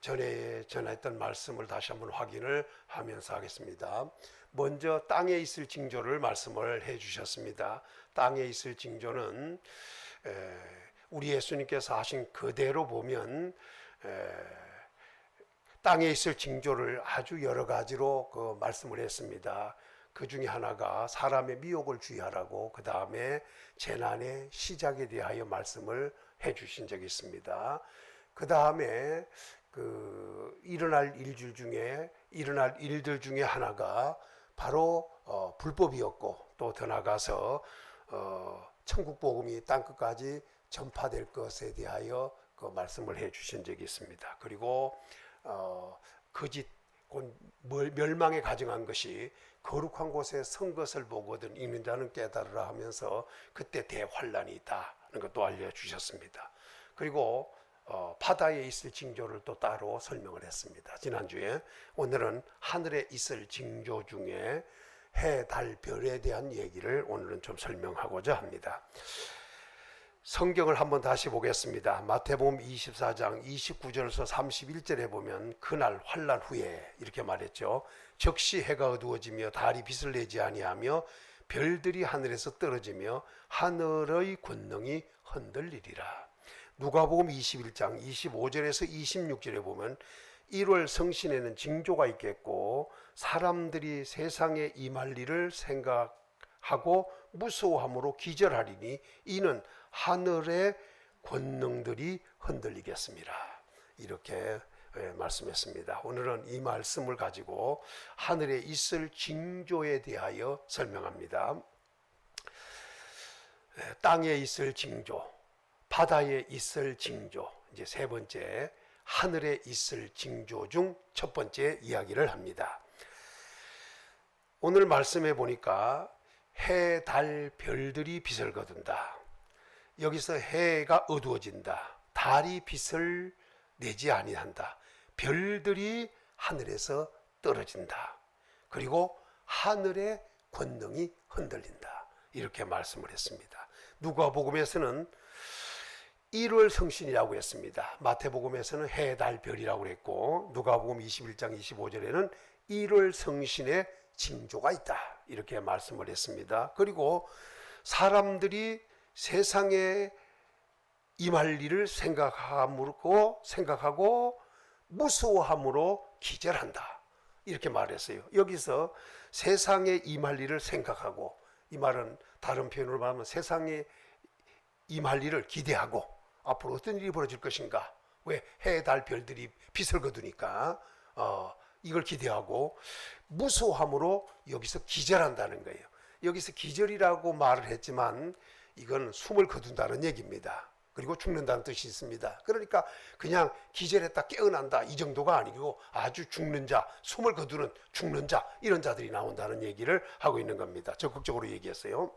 전에 전했던 말씀을 다시 한번 확인을 하면서 하겠습니다. 먼저 땅에 있을 징조를 말씀을 해 주셨습니다. 땅에 있을 징조는 우리 예수님께서 하신 그대로 보면 땅에 있을 징조를 아주 여러 가지로 그 말씀을 했습니다. 그 중에 하나가 사람의 미혹을 주의하라고, 그 다음에 재난의 시작에 대하여 말씀을 해 주신 적이 있습니다. 그 다음에 일어날 일들 중에 하나가 바로 불법이었고, 또 더 나가서 천국 복음이 땅 끝까지 전파될 것에 대하여 그 말씀을 해 주신 적이 있습니다. 그리고 거짓 곧 멸망에 가증한 것이 거룩한 곳에 선 것을 보거든 있는 자는 깨달으라 하면서 그때 대환란이 있다는 것도 알려주셨습니다. 그리고 바다에 있을 징조를 또 따로 설명을 했습니다. 지난주에. 오늘은 하늘에 있을 징조 중에 해, 달, 별에 대한 얘기를 오늘은 좀 설명하고자 합니다. 성경을 한번 다시 보겠습니다. 마태복음 24장 29절에서 31절에 보면 그날 환난 후에 이렇게 말했죠. 즉시 해가 어두워지며 달이 빛을 내지 아니하며 별들이 하늘에서 떨어지며 하늘의 권능이 흔들리리라. 누가복음 21장 25절에서 26절에 보면 1월 성신에는 징조가 있겠고 사람들이 세상에 임할 일을 생각하고 무서워함으로 기절하리니 이는 하늘의 권능들이 흔들리겠습니다. 이렇게 말씀했습니다. 오늘은 이 말씀을 가지고 하늘에 있을 징조에 대하여 설명합니다. 땅에 있을 징조, 바다에 있을 징조, 이제 세 번째 하늘에 있을 징조 중 첫 번째 이야기를 합니다. 오늘 말씀해 보니까 해, 달, 별들이 빛을 거둔다. 여기서 해가 어두워진다. 달이 빛을 내지 아니한다. 별들이 하늘에서 떨어진다. 그리고 하늘의 권능이 흔들린다. 이렇게 말씀을 했습니다. 누가복음에서는 1월 성신이라고 했습니다. 마태복음에서는 해, 달, 별이라고 했고 누가복음 21장 25절에는 1월 성신의 징조가 있다. 이렇게 말씀을 했습니다. 그리고 사람들이 세상에 임할 일을 생각하고 무서워함으로 기절한다. 이렇게 말했어요. 여기서 세상에 임할 일을 생각하고, 이 말은 다른 표현으로 말하면 세상에 임할 일을 기대하고 앞으로 어떤 일이 벌어질 것인가. 왜? 해, 달, 별들이 빛을 거두니까 이걸 기대하고 무서워함으로 여기서 기절한다는 거예요. 여기서 기절이라고 말을 했지만 이건 숨을 거둔다는 얘기입니다. 그리고 죽는다는 뜻이 있습니다. 그러니까 그냥 기절했다 깨어난다 이 정도가 아니고 아주 죽는 자, 숨을 거두는 죽는 자, 이런 자들이 나온다는 얘기를 하고 있는 겁니다. 적극적으로 얘기했어요.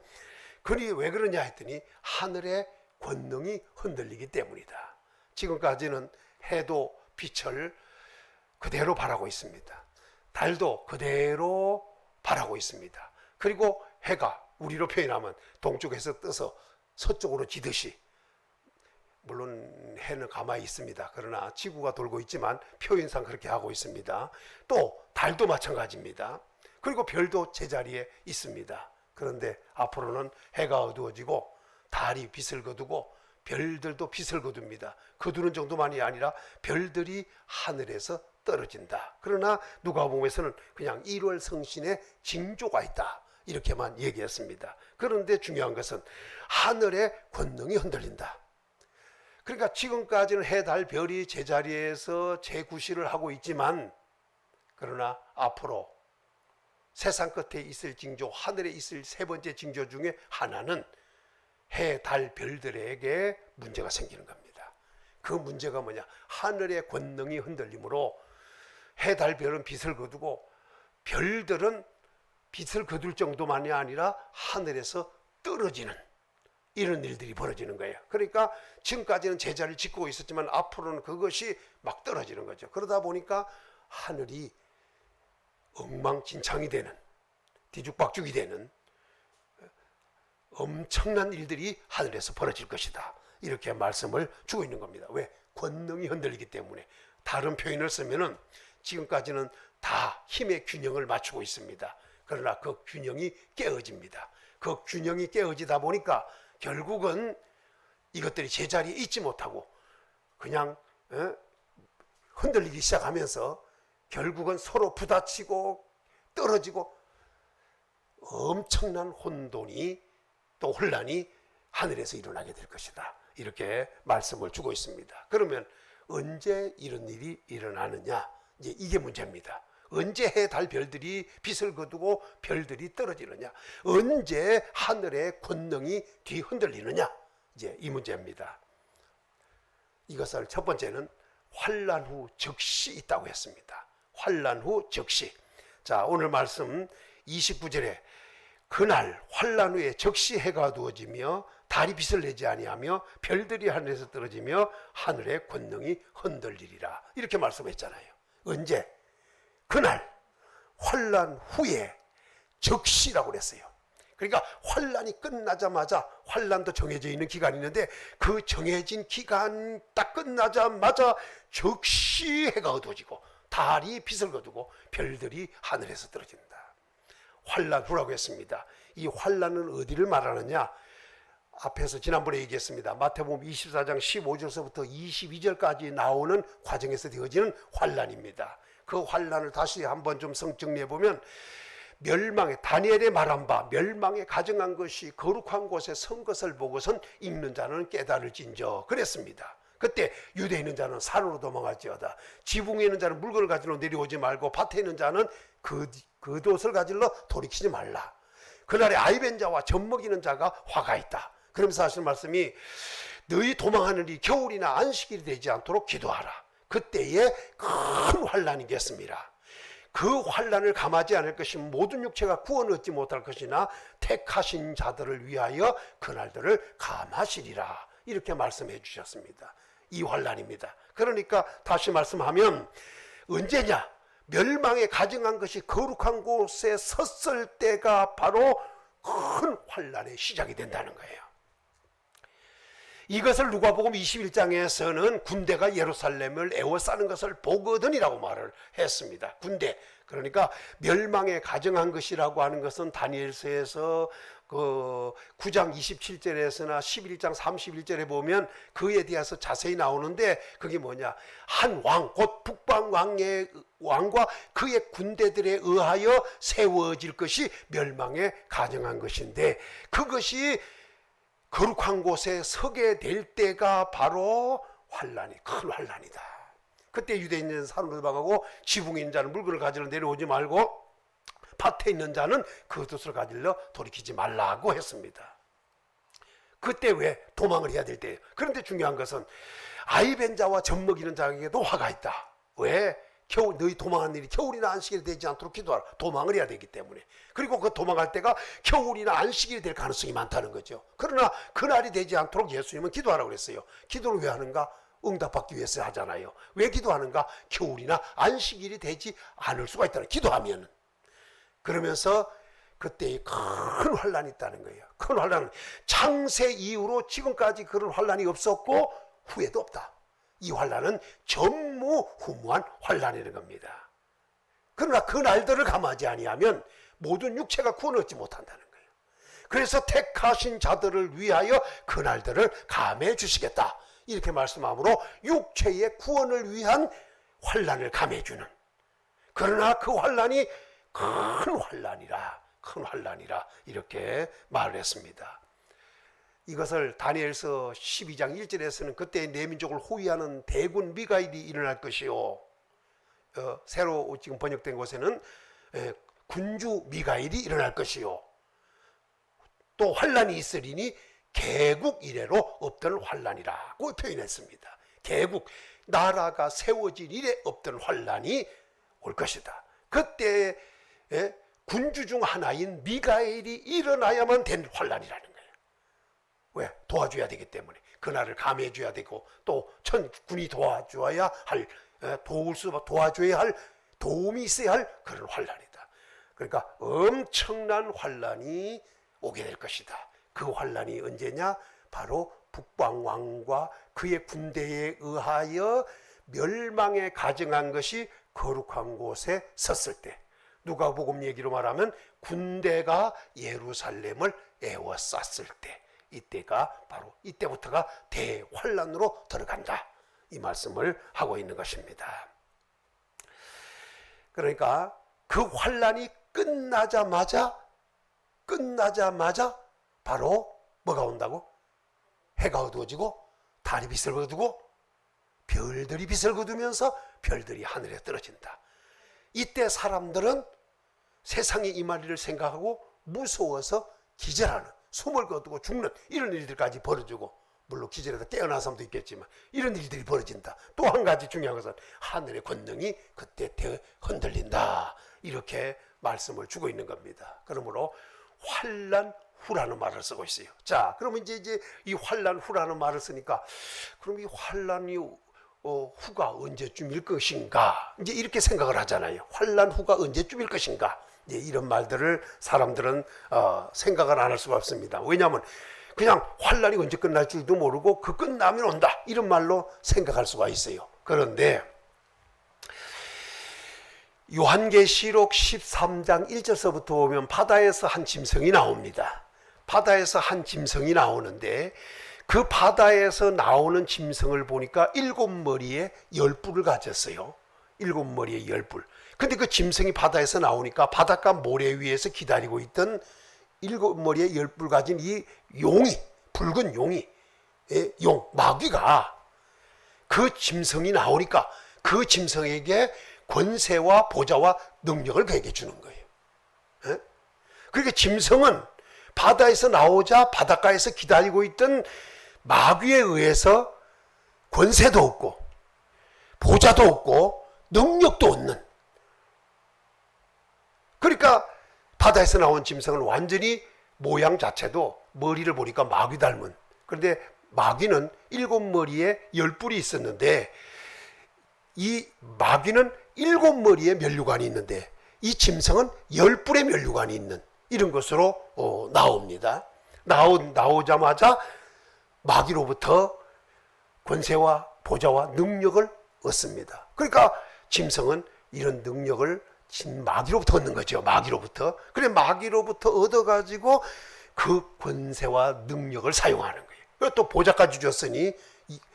그니 왜 그러냐 했더니 하늘의 권능이 흔들리기 때문이다. 지금까지는 해도 빛을 그대로 발하고 있습니다. 달도 그대로 발하고 있습니다. 그리고 해가 우리로 표현하면 동쪽에서 떠서 서쪽으로 지듯이, 물론 해는 가만히 있습니다. 그러나 지구가 돌고 있지만 표현상 그렇게 하고 있습니다. 또 달도 마찬가지입니다. 그리고 별도 제자리에 있습니다. 그런데 앞으로는 해가 어두워지고 달이 빛을 거두고 별들도 빛을 거둡니다. 거두는 정도만이 아니라 별들이 하늘에서 떨어진다. 그러나 누가복음에서는 그냥 1월 성신의 징조가 있다. 이렇게만 얘기했습니다. 그런데 중요한 것은 하늘의 권능이 흔들린다. 그러니까 지금까지는 해, 달, 별이 제자리에서 재구시를 하고 있지만 그러나 앞으로 세상 끝에 있을 징조, 하늘에 있을 세 번째 징조 중에 하나는 해, 달, 별들에게 문제가 생기는 겁니다. 그 문제가 뭐냐? 하늘의 권능이 흔들림으로 해, 달, 별은 빛을 거두고 별들은 빛을 거둘 정도만이 아니라 하늘에서 떨어지는 이런 일들이 벌어지는 거예요. 그러니까 지금까지는 제자리를 지키고 있었지만 앞으로는 그것이 막 떨어지는 거죠. 그러다 보니까 하늘이 엉망진창이 되는, 뒤죽박죽이 되는 엄청난 일들이 하늘에서 벌어질 것이다. 이렇게 말씀을 주고 있는 겁니다. 왜? 권능이 흔들리기 때문에. 다른 표현을 쓰면은 지금까지는 다 힘의 균형을 맞추고 있습니다. 그러나 그 균형이 깨어집니다. 그 균형이 깨어지다 보니까 결국은 이것들이 제자리에 있지 못하고 그냥 흔들리기 시작하면서 결국은 서로 부딪히고 떨어지고 엄청난 혼돈이 또 혼란이 하늘에서 일어나게 될 것이다. 이렇게 말씀을 주고 있습니다. 그러면 언제 이런 일이 일어나느냐? 이제 이게 문제입니다. 언제 해, 달, 별들이 빛을 거두고 별들이 떨어지느냐? 언제 하늘의 권능이 뒤흔들리느냐? 이제 이 문제입니다. 이것을 첫 번째는 환난 후 즉시 있다고 했습니다. 환난 후 즉시. 자, 오늘 말씀 29절에 그날 환난 후에 즉시 해가 어두워지며 달이 빛을 내지 아니하며 별들이 하늘에서 떨어지며 하늘의 권능이 흔들리리라. 이렇게 말씀했잖아요. 언제? 그날 환난 후에 적시라고 그랬어요. 그러니까 환난이 끝나자마자, 환난도 정해져 있는 기간이 있는데 그 정해진 기간 딱 끝나자마자 적시 해가 어두워지고 달이 빛을 거두고 별들이 하늘에서 떨어진다. 환난 후라고 했습니다. 이 환난은 어디를 말하느냐? 앞에서 지난번에 얘기했습니다. 마태복음 24장 15절서부터 22절까지 나오는 과정에서 되어지는 환난입니다. 그 환난을 다시 한번 좀 정리해 보면, 멸망의, 다니엘의 말한 바 멸망에 가정한 것이 거룩한 곳에 선 것을 보고선 읽는 자는 깨달을진저 그랬습니다. 그때 유대에 있는 자는 산으로 도망할지어다. 지붕에 있는 자는 물건을 가지러 내려오지 말고 밭에 있는 자는 겉옷을 가지러 돌이키지 말라. 그날에 아이벤 자와 젖먹이는 자가 화가 있다. 그러면서 하시는 말씀이, 너희 도망하는 이 겨울이나 안식일이 되지 않도록 기도하라. 그때에 큰 환난이겠습니다. 그 환난을 감하지 않을 것이면 모든 육체가 구원을 얻지 못할 것이나 택하신 자들을 위하여 그날들을 감하시리라. 이렇게 말씀해 주셨습니다. 이 환난입니다. 그러니까 다시 말씀하면 언제냐? 멸망에 가증한 것이 거룩한 곳에 섰을 때가 바로 큰 환난의 시작이 된다는 거예요. 이것을 누가복음 21장에서는 군대가 예루살렘을 에워싸는 것을 보거든이라고 말을 했습니다. 군대, 그러니까 멸망에 가증한 것이라고 하는 것은 다니엘서에서 그 9장 27절에서나 11장 31절에 보면 그에 대해서 자세히 나오는데, 그게 뭐냐? 한 왕, 곧 북방 왕의 왕과 그의 군대들에 의하여 세워질 것이 멸망에 가증한 것인데, 그것이 거룩한 곳에 서게 될 때가 바로 환난이, 큰 환난이다. 그때 유대에 있는 산으로 도망하고 지붕에 있는 자는 물건을 가지러 내려오지 말고 밭에 있는 자는 겉옷을 가지러 돌이키지 말라고 했습니다. 그때 왜 도망을 해야 될 때예요. 그런데 중요한 것은 아이벤 자와 젖먹이는 자에게도 화가 있다. 왜? 너희 도망한 일이 겨울이나 안식일이 되지 않도록 기도하라. 도망을 해야 되기 때문에. 그리고 그 도망할 때가 겨울이나 안식일이 될 가능성이 많다는 거죠. 그러나 그날이 되지 않도록 예수님은 기도하라고 그랬어요. 기도를 왜 하는가? 응답받기 위해서 하잖아요. 왜 기도하는가? 겨울이나 안식일이 되지 않을 수가 있다는, 기도하면. 그러면서 그때 큰 환난이 있다는 거예요. 큰 환난은 창세 이후로 지금까지 그런 환난이 없었고 후에도 없다. 이 환난은 전무후무한 환난이라는 겁니다. 그러나 그 날들을 감하지 아니하면 모든 육체가 구원을 얻지 못한다는 거예요. 그래서 택하신 자들을 위하여 그 날들을 감해 주시겠다. 이렇게 말씀하므로 육체의 구원을 위한 환난을 감해 주는, 그러나 그 환난이 큰 환난이라 이렇게 말을 했습니다. 이것을 다니엘서 12장 1절에서는 그때 내 민족을 호위하는 대군 미가일이 일어날 것이요, 새로 지금 번역된 곳에는 군주 미가일이 일어날 것이요, 또 환난이 있으리니 개국 이래로 없던 환난이라고 표현했습니다. 개국, 나라가 세워질 이래 없던 환난이 올 것이다. 그때 군주 중 하나인 미가엘이 일어나야만 된 환난이라는 거예요. 왜? 도와줘야 되기 때문에. 그날을 감해해 줘야 되고, 또 군이 도와줘야 할, 도와줘야 할, 도움이 있어야 할 그런 환난이다. 그러니까 엄청난 환난이 오게 될 것이다. 그 환난이 언제냐? 바로 북방 왕과 그의 군대에 의하여 멸망에 가증한 것이 거룩한 곳에 섰을 때, 누가복음 얘기로 말하면 군대가 예루살렘을 에워쌌을 때, 이때가 바로, 이때부터가 대환난으로 들어간다, 이 말씀을 하고 있는 것입니다. 그러니까 그 환난이 끝나자마자 바로 뭐가 온다고? 해가 어두워지고 달이 빛을 거두고 별들이 빛을 거두면서 별들이 하늘에 떨어진다. 이때 사람들은 세상에 임할 일을 생각하고 무서워서 기절하는, 숨을 거두고 죽는 이런 일들까지 벌어지고, 물론 기절해서 깨어난 사람도 있겠지만 이런 일들이 벌어진다. 또 한 가지 중요한 것은 하늘의 권능이 그때 흔들린다. 이렇게 말씀을 주고 있는 겁니다. 그러므로 환난 후라는 말을 쓰고 있어요. 자, 그러면 이제 이 환란 후라는 말을 쓰니까 그럼 이 환란이 후가 언제쯤일 것인가? 이제 이렇게 생각을 하잖아요. 환란 후가 언제쯤일 것인가? 이제 이런 말들을 사람들은 생각을 안 할 수가 없습니다. 왜냐하면 그냥 환란이 언제 끝날 줄도 모르고 그 끝나면 온다 이런 말로 생각할 수가 있어요. 그런데 요한계시록 13장 1절서부터 보면 바다에서 한 짐승이 나옵니다. 바다에서 한 짐승이 나오는데 그 바다에서 나오는 짐승을 보니까 7머리에 10뿔을 가졌어요. 7머리에 10뿔. 근데 그 짐승이 바다에서 나오니까 바닷가 모래 위에서 기다리고 있던 7머리에 10뿔 가진 이 용이, 붉은 용이, 마귀가 그 짐승이 나오니까 그 짐승에게 권세와 보좌와 능력을 그에게 주는 거예요. 그러니까 짐승은 바다에서 나오자 바닷가에서 기다리고 있던 마귀에 의해서 권세도 없고 보좌도 없고 능력도 없는, 그러니까 바다에서 나온 짐승은 완전히 모양 자체도 머리를 보니까 마귀 닮은, 그런데 마귀는 7머리에 10뿔이 있었는데 이 마귀는 7머리에 면류관이 있는데 이 짐승은 10뿔의 면류관이 있는 이런 것으로 나옵니다. 나오자마자 마귀로부터 권세와 보좌와 능력을 얻습니다. 그러니까 짐승은 이런 능력을 마귀로부터 얻는 거죠. 마귀로부터. 그래 마귀로부터 얻어가지고 그 권세와 능력을 사용하는 거예요. 그리고 또 보좌까지 줬으니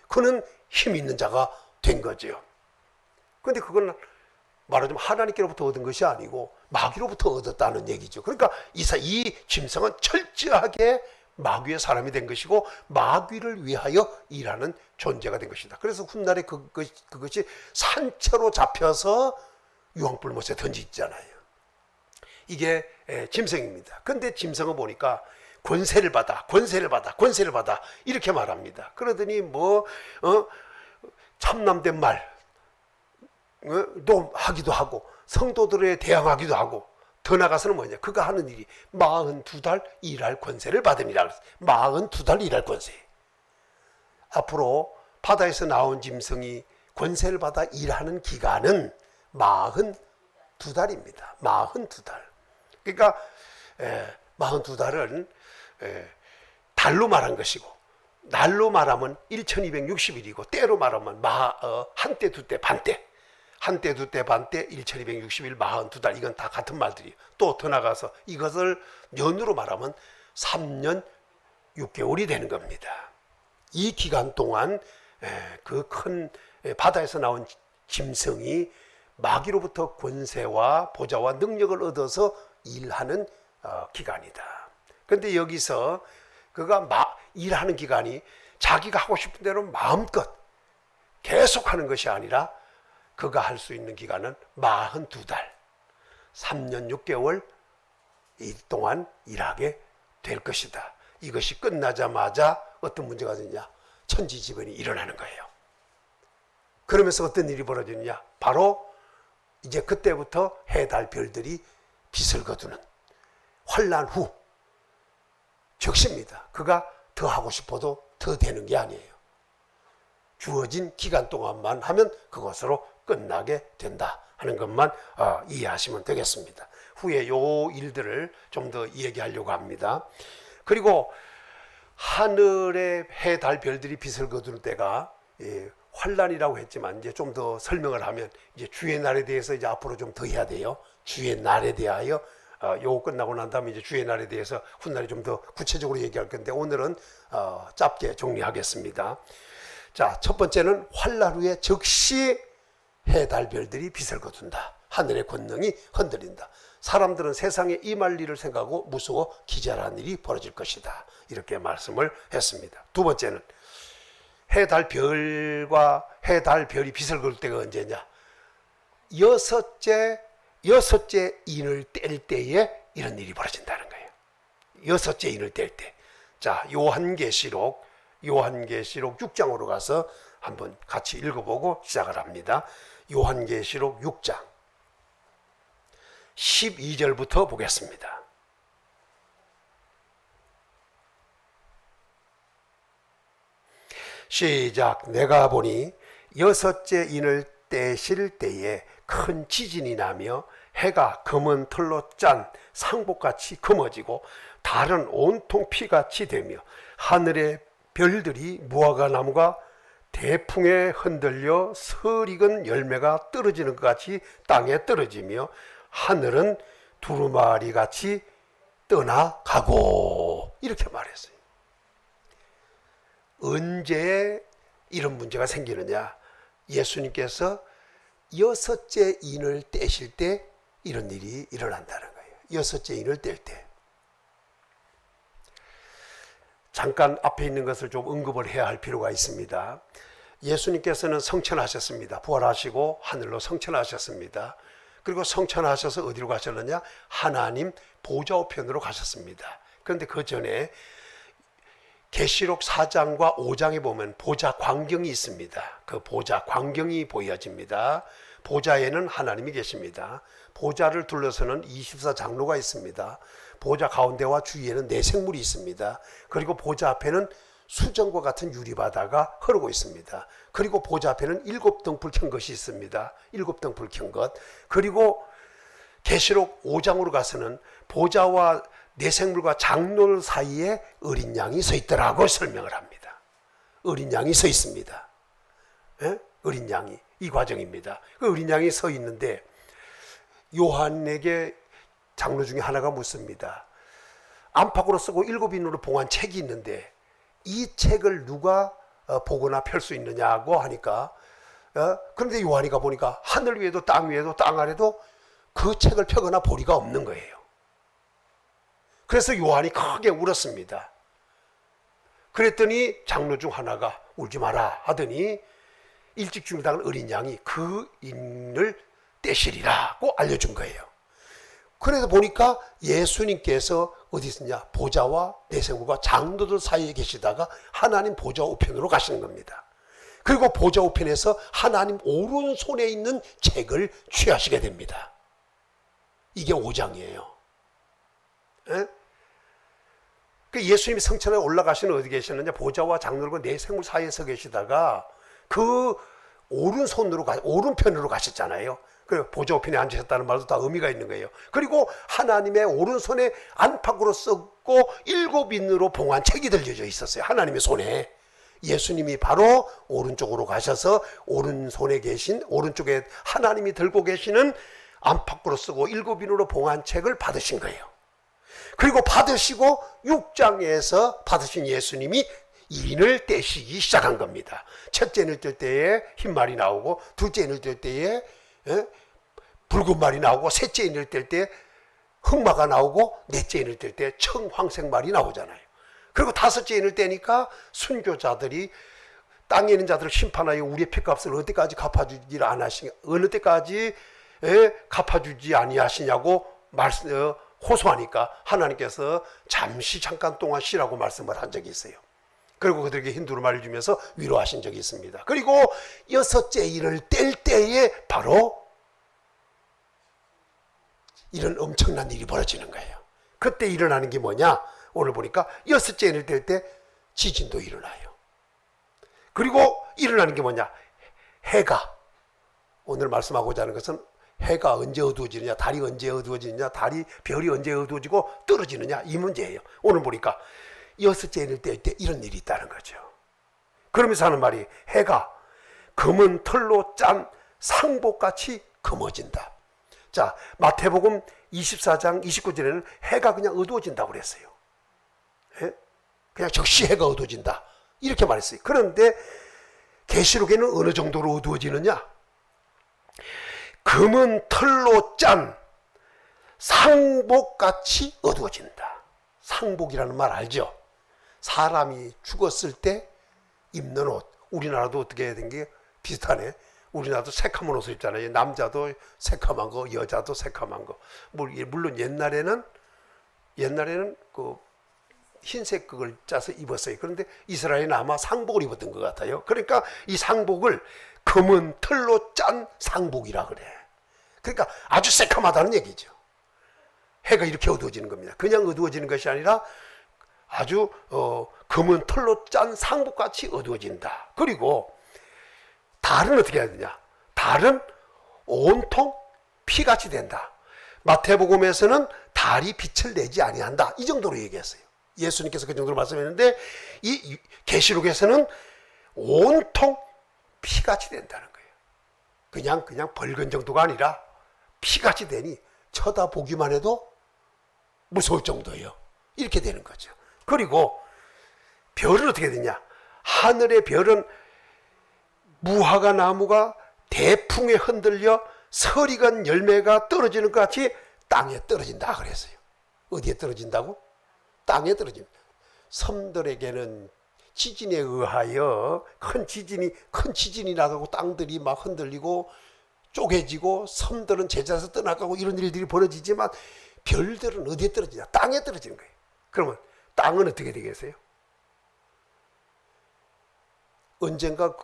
그는 힘 있는 자가 된 거죠. 그런데 그건 말하자면 하나님께로부터 얻은 것이 아니고 마귀로부터 얻었다는 얘기죠. 그러니까 이 짐승은 철저하게 마귀의 사람이 된 것이고 마귀를 위하여 일하는 존재가 된 것이다. 그래서 훗날에 그것이 산채로 잡혀서 유황불못에 던지잖아요. 이게 짐승입니다. 근데 짐승을 보니까 권세를 받아 이렇게 말합니다. 그러더니 참남된 말도 하기도 하고 성도들에 대항하기도 하고 더 나가서는 뭐냐, 그가 하는 일이 42달 일할 권세를 받으니라. 42달 일할 권세. 앞으로 바다에서 나온 짐승이 권세를 받아 일하는 기간은 42달입니다. 42달. 그러니까 42달은 달로 말한 것이고 날로 말하면 1260일이고 때로 말하면 한때 두때 반때, 한때 두때 반때 1260일 42달, 이건 다 같은 말들이에요. 또 더 나가서 이것을 년으로 말하면 3년 6개월이 되는 겁니다. 이 기간 동안 그 큰 바다에서 나온 짐승이 마귀로부터 권세와 보좌와 능력을 얻어서 일하는 기간이다. 그런데 여기서 그가 일하는 기간이 자기가 하고 싶은 대로 마음껏 계속하는 것이 아니라 그가 할 수 있는 기간은 42달, 3년 6개월 동안 일하게 될 것이다. 이것이 끝나자마자 어떤 문제가 되냐? 천지지변이 일어나는 거예요. 그러면서 어떤 일이 벌어지느냐? 바로 이제 그때부터 해, 달, 별들이 빛을 거두는 환란 후 적십니다. 그가 더 하고 싶어도 더 되는 게 아니에요. 주어진 기간 동안만 하면 그것으로 끝나게 된다 하는 것만 이해하시면 되겠습니다. 후에 요 일들을 좀 더 얘기하려고 합니다. 그리고 하늘의 해, 달, 별들이 빛을 거두는 때가 환란이라고 했지만 이제 좀 더 설명을 하면 이제 주의 날에 대해서 이제 앞으로 좀 더 해야 돼요. 주의 날에 대하여 요거 끝나고 난 다음에 이제 주의 날에 대해서 훗날에 좀 더 구체적으로 얘기할 건데 오늘은 짧게 정리하겠습니다. 자, 첫 번째는 환란 후에 즉시 해, 달, 별들이 빛을 거둔다. 하늘의 권능이 흔들린다. 사람들은 세상에 임할 일을 생각하고 무서워 기절하는 일이 벌어질 것이다. 이렇게 말씀을 했습니다. 두 번째는 해, 달, 별이 빛을 거둘 때가 언제냐? 여섯째 인을 뗄 때에 이런 일이 벌어진다는 거예요. 여섯째 인을 뗄 때. 자, 요한계시록 6장으로 가서 한번 같이 읽어보고 시작을 합니다. 요한계시록 6장 12절부터 보겠습니다. 시작. 내가 보니 여섯째 인을 떼실 때에 큰 지진이 나며 해가 검은 털로 짠 상복같이 검어지고 달은 온통 피같이 되며 하늘의 별들이 무화과 나무가 대풍에 흔들려 설익은 열매가 떨어지는 것 같이 땅에 떨어지며 하늘은 두루마리같이 떠나가고, 이렇게 말했어요. 언제 이런 문제가 생기느냐? 예수님께서 여섯째 인을 떼실 때 이런 일이 일어난다는 거예요. 여섯째 인을 뗄 때. 잠깐 앞에 있는 것을 좀 언급을 해야 할 필요가 있습니다. 예수님께서는 성천하셨습니다. 부활하시고 하늘로 성천하셨습니다. 그리고 성천하셔서 어디로 가셨느냐? 하나님 보좌 우편으로 가셨습니다. 그런데 그 전에 계시록 4장과 5장에 보면 보좌 광경이 있습니다. 그 보좌 광경이 보여집니다. 보좌에는 하나님이 계십니다. 보좌를 둘러서는 24장로가 있습니다. 보좌 가운데와 주위에는 내생물이 있습니다. 그리고 보좌 앞에는 수정과 같은 유리바다가 흐르고 있습니다. 그리고 보좌 앞에는 7등불 켠 것이 있습니다. 7등불 켠 것. 그리고 계시록 5장으로 가서는 보좌와 내생물과 장로들 사이에 어린 양이 서 있더라고 설명을 합니다. 어린 양이 서 있습니다. 예? 어린 양이. 이 과정입니다. 그 어린 양이 서 있는데 요한에게 장로 중에 하나가 묻습니다. 안팎으로 쓰고 7인으로 봉한 책이 있는데 이 책을 누가 보거나 펼 수 있느냐고 하니까 그런데 요한이가 보니까 하늘 위에도 땅 위에도 땅 아래도 그 책을 펴거나 보리가 없는 거예요. 그래서 요한이 크게 울었습니다. 그랬더니 장로 중 하나가 울지 마라 하더니 일찍 죽는다는 어린 양이 그 인을 떼시리라고 알려준 거예요. 그래서 보니까 예수님께서 어디 있느냐? 보좌와 내생물과 장로들 사이에 계시다가 하나님 보좌 우편으로 가시는 겁니다. 그리고 보좌 우편에서 하나님 오른손에 있는 책을 취하시게 됩니다. 이게 5장이에요. 예? 그 예수님이 성천에 올라가시는 어디 계셨느냐? 보좌와 장로들과 내생물 사이에서 계시다가 그 오른편으로 가셨잖아요. 그 보좌 우편에 앉으셨다는 말도 다 의미가 있는 거예요. 그리고 하나님의 오른손에 안팎으로 썼고 7인으로 봉한 책이 들려져 있었어요. 하나님의 손에. 예수님이 바로 오른쪽으로 가셔서 오른손에 계신, 오른쪽에 하나님이 들고 계시는 안팎으로 쓰고 7인으로 봉한 책을 받으신 거예요. 그리고 받으시고 6장에서 받으신 예수님이 인을 떼시기 시작한 겁니다. 첫째 인을 뗄 때에 흰말이 나오고, 둘째 인을 뗄 때에 붉은 말이 나오고, 셋째 인을 뗄 때 흑마가 나오고, 넷째 인을 뗄 때 청황색 말이 나오잖아요. 그리고 다섯째 인을 떼니까 순교자들이 땅에 있는 자들을 심판하여 우리의 핏값을 어느 때까지 갚아주지 아니하시냐, 어느 때까지 갚아주지 아니하시냐고 호소하니까 하나님께서 잠깐 동안 쉬라고 말씀을 한 적이 있어요. 그리고 그들에게 힌두로 말을 주면서 위로하신 적이 있습니다. 그리고 여섯째 인을 뗄 때에 바로 이런 엄청난 일이 벌어지는 거예요. 그때 일어나는 게 뭐냐? 오늘 보니까 여섯째 인을 뗄 때 지진도 일어나요. 그리고 일어나는 게 뭐냐? 해가, 오늘 말씀하고자 하는 것은 해가 언제 어두워지느냐, 달이 언제 어두워지느냐, 별이 언제 어두워지고 떨어지느냐, 이 문제예요. 오늘 보니까 여섯째 인을 뗄 때 이런 일이 있다는 거죠. 그러면서 하는 말이 해가 검은 털로 짠 상복같이 검어진다. 자, 마태복음 24장 29절에는 해가 그냥 어두워진다고 그랬어요. 그냥 즉시 해가 어두워진다, 이렇게 말했어요. 그런데 계시록에는 어느 정도로 어두워지느냐? 검은 털로 짠 상복같이 어두워진다. 상복이라는 말 알죠? 사람이 죽었을 때 입는 옷. 우리나라도 어떻게 된 게 비슷하네. 우리나라도 새카만 옷을 입잖아요. 남자도 새카만 거, 여자도 새카만 거. 물론 옛날에는 그 흰색 그걸 짜서 입었어요. 그런데 이스라엘은 아마 상복을 입었던 것 같아요. 그러니까 이 상복을 검은 털로 짠 상복이라 그래. 그러니까 아주 새카마다는 얘기죠. 해가 이렇게 어두워지는 겁니다. 그냥 어두워지는 것이 아니라 아주 검은 털로 짠 상복같이 어두워진다. 그리고 달은 어떻게 해야 되냐? 달은 온통 피같이 된다. 마태복음에서는 달이 빛을 내지 아니한다. 이 정도로 얘기했어요. 예수님께서 그 정도로 말씀했는데 이 계시록에서는 온통 피같이 된다는 거예요. 그냥 벌건 정도가 아니라 피같이 되니 쳐다보기만 해도 무서울 정도예요. 이렇게 되는 거죠. 그리고 별은 어떻게 되냐? 하늘의 별은 무화과 나무가 대풍에 흔들려 서리건 열매가 떨어지는 것 같이 땅에 떨어진다 그랬어요. 어디에 떨어진다고? 땅에 떨어집니다. 섬들에게는 지진에 의하여 큰 지진이 나가고 땅들이 막 흔들리고 쪼개지고 섬들은 제자리에서 떠나가고 이런 일들이 벌어지지만 별들은 어디에 떨어지냐? 땅에 떨어지는 거예요. 그러면 땅은 어떻게 되겠어요? 언젠가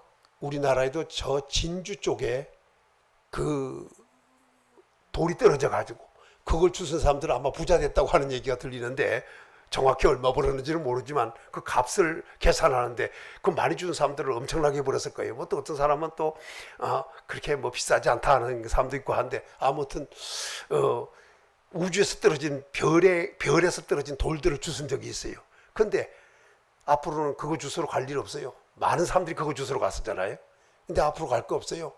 우리나라에도 저 진주 쪽에 그 돌이 떨어져 가지고 그걸 주운 사람들은 아마 부자 됐다고 하는 얘기가 들리는데 정확히 얼마 벌었는지는 모르지만 그 값을 계산하는데 그 많이 준 사람들을 엄청나게 벌었을 거예요. 뭐 또 어떤 사람은 또 그렇게 뭐 비싸지 않다 하는 사람도 있고 한데 아무튼 우주에서 떨어진 별에서 떨어진 돌들을 주운 적이 있어요. 근데 앞으로는 그거 주스러 갈 일 없어요. 많은 사람들이 그거 주스러 갔었잖아요. 근데 앞으로 갈 거 없어요.